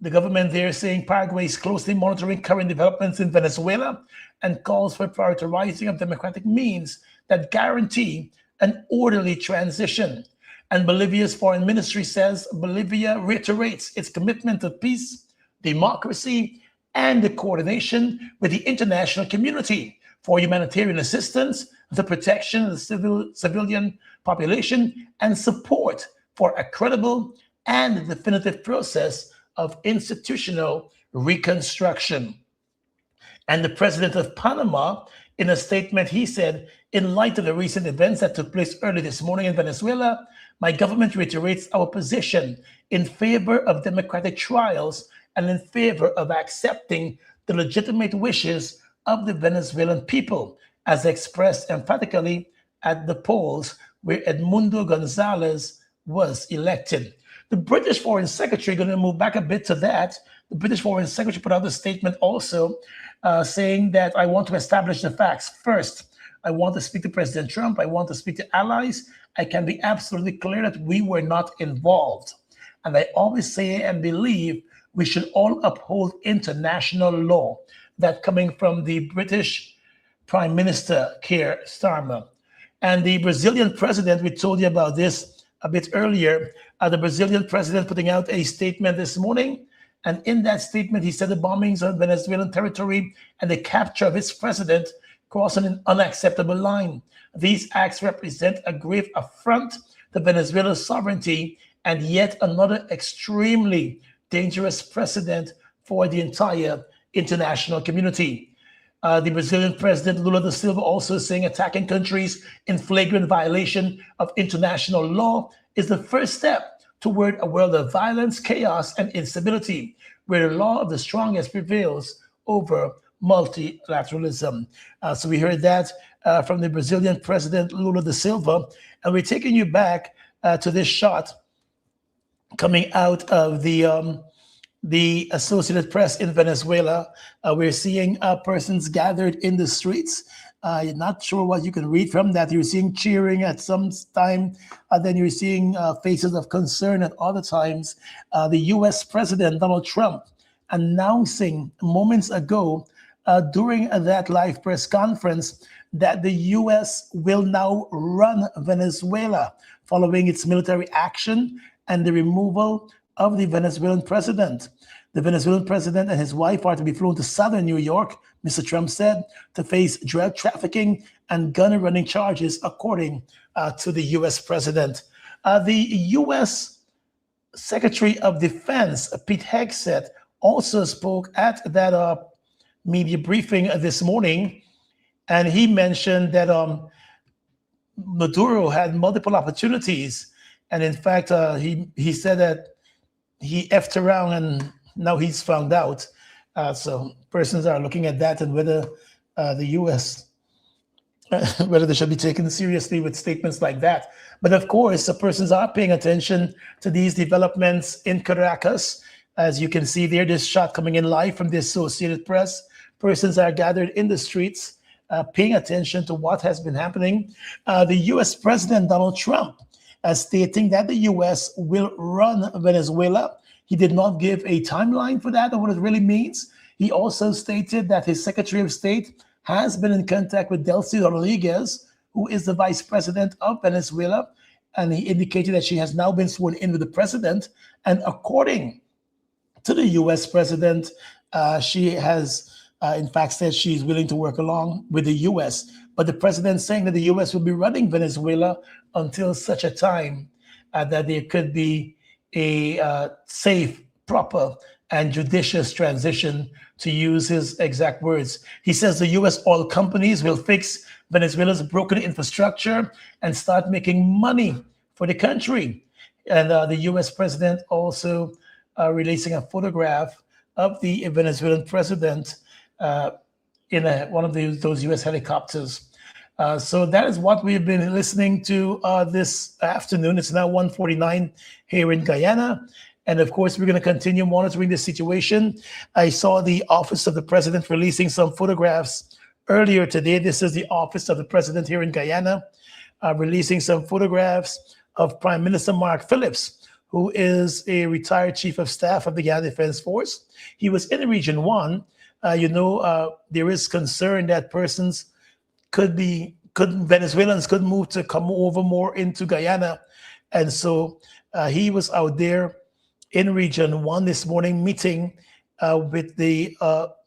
the government there saying Paraguay is closely monitoring current developments in Venezuela and calls for prioritizing of democratic means that guarantee an orderly transition. And Bolivia's foreign ministry says Bolivia reiterates its commitment to peace, democracy, and the coordination with the international community for humanitarian assistance, the protection of the civilian population, and support for a credible and definitive process of institutional reconstruction. And the president of Panama, in a statement, he said, in light of the recent events that took place early this morning in Venezuela, my government reiterates our position in favor of democratic trials and in favor of accepting the legitimate wishes of the Venezuelan people, as expressed emphatically at the polls where Edmundo Gonzalez was elected. The British Foreign Secretary, going to move back a bit to that, the British Foreign Secretary put out a statement also saying that I want to establish the facts. First, I want to speak to President Trump. I want to speak to allies. I can be absolutely clear that we were not involved. And I always say and believe we should all uphold international law. That coming from the British Prime Minister, Keir Starmer. And the Brazilian president, we told you about this a bit earlier, the Brazilian president putting out a statement this morning. And in that statement, he said the bombings on Venezuelan territory and the capture of its president cross an unacceptable line. These acts represent a grave affront to Venezuela's sovereignty and yet another extremely dangerous precedent for the entire international community. The Brazilian president, Lula da Silva, also saying attacking countries in flagrant violation of international law is the first step toward a world of violence, chaos, and instability, where the law of the strongest prevails over multilateralism. So we heard that from the Brazilian president, Lula da Silva. And we're taking you back to this shot coming out of the Associated Press in Venezuela. We're seeing persons gathered in the streets. You're not sure what you can read from that. You're seeing cheering at some time, then you're seeing faces of concern at other times. The US President Donald Trump announcing moments ago during that live press conference that the US will now run Venezuela following its military action and the removal of the Venezuelan president. The Venezuelan president and his wife are to be flown to southern New York, Mr. Trump said, to face drug trafficking and gun running charges, according to the US president. The US Secretary of Defense, Pete Hegseth, also spoke at that media briefing this morning, and he mentioned that Maduro had multiple opportunities, and in fact, he said that he effed around and now he's found out. So persons are looking at that and whether the U.S. whether they should be taken seriously with statements like that. But of course, the persons are paying attention to these developments in Caracas. As you can see there, this shot coming in live from the Associated Press. Persons are gathered in the streets, paying attention to what has been happening. The U.S. President Donald Trump stating that the U.S. will run Venezuela. He did not give a timeline for that or what it really means. He also stated that his Secretary of State has been in contact with Delcy Rodriguez, who is the Vice President of Venezuela, and he indicated that she has now been sworn in with the president. And according to the U.S. President, she has, in fact, said she's willing to work along with the U.S. But the president saying that the U.S. will be running Venezuela until such a time that there could be a safe, proper, and judicious transition, to use his exact words. He says the U.S. oil companies will fix Venezuela's broken infrastructure and start making money for the country. And the U.S. president also releasing a photograph of the Venezuelan president in one of those U.S. helicopters. So that is what we've been listening to this afternoon. It's now 1:49 here in Guyana. And of course, we're going to continue monitoring this situation. I saw the Office of the President releasing some photographs earlier today. This is the Office of the President here in Guyana, releasing some photographs of Prime Minister Mark Phillips, who is a retired Chief of Staff of the Guyana Defense Force. He was in Region 1. There is concern that persons Venezuelans could come over more into Guyana. And so he was out there in Region 1 this morning, meeting with the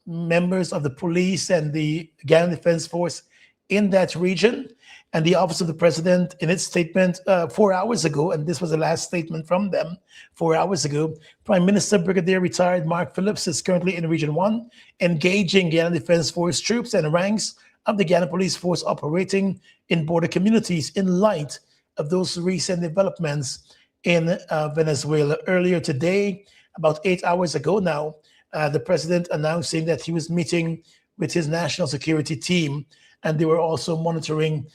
members of the police and the Guyana Defense Force in that region. And the Office of the President, in its statement 4 hours ago, and this was the last statement from them 4 hours ago, Prime Minister Brigadier retired Mark Phillips is currently in Region 1, engaging Guyana Defense Force troops and ranks of the Guyana Police Force operating in border communities in light of those recent developments in Venezuela. Earlier today, about 8 hours ago now, the president announcing that he was meeting with his national security team, and they were also monitoring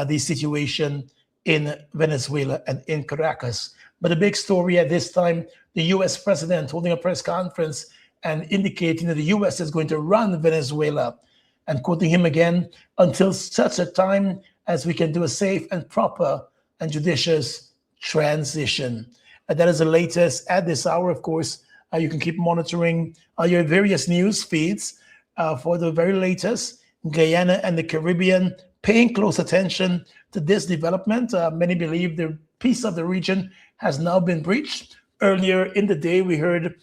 the situation in Venezuela and in Caracas. But the big story at this time, the U.S. president holding a press conference and indicating that the U.S. is going to run Venezuela, and quoting him again, until such a time as we can do a safe and proper and judicious transition. That is the latest at this hour. Of course, you can keep monitoring your various news feeds for the very latest. Guyana and the Caribbean paying close attention to this development. Many believe the peace of the region has now been breached. Earlier in the day, we heard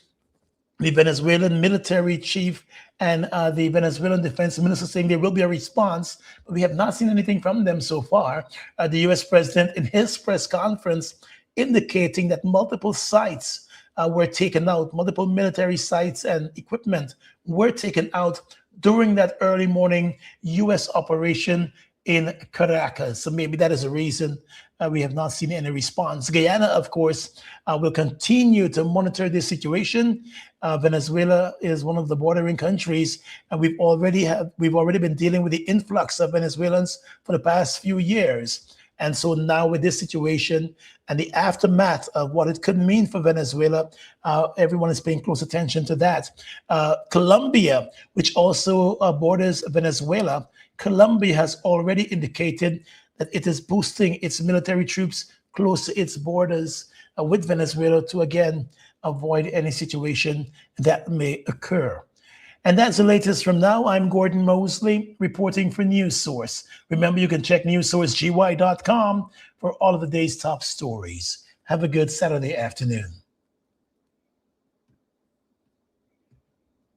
the Venezuelan military chief and the Venezuelan defense minister saying there will be a response, but we have not seen anything from them so far. The U.S. president in his press conference indicating that multiple sites were taken out, multiple military sites and equipment were taken out during that early morning U.S. operation in Caracas. So maybe that is a reason we have not seen any response. Guyana, of course, will continue to monitor this situation. Venezuela is one of the bordering countries, and we've already been dealing with the influx of Venezuelans for the past few years. And so now with this situation and the aftermath of what it could mean for Venezuela, everyone is paying close attention to that. Colombia, which also borders Venezuela, Colombia has already indicated that it is boosting its military troops close to its borders with Venezuela to, again, avoid any situation that may occur. And that's the latest from now. I'm Gordon Mosley reporting for News Source. Remember, you can check newssourcegi.com for all of the day's top stories. Have a good Saturday afternoon.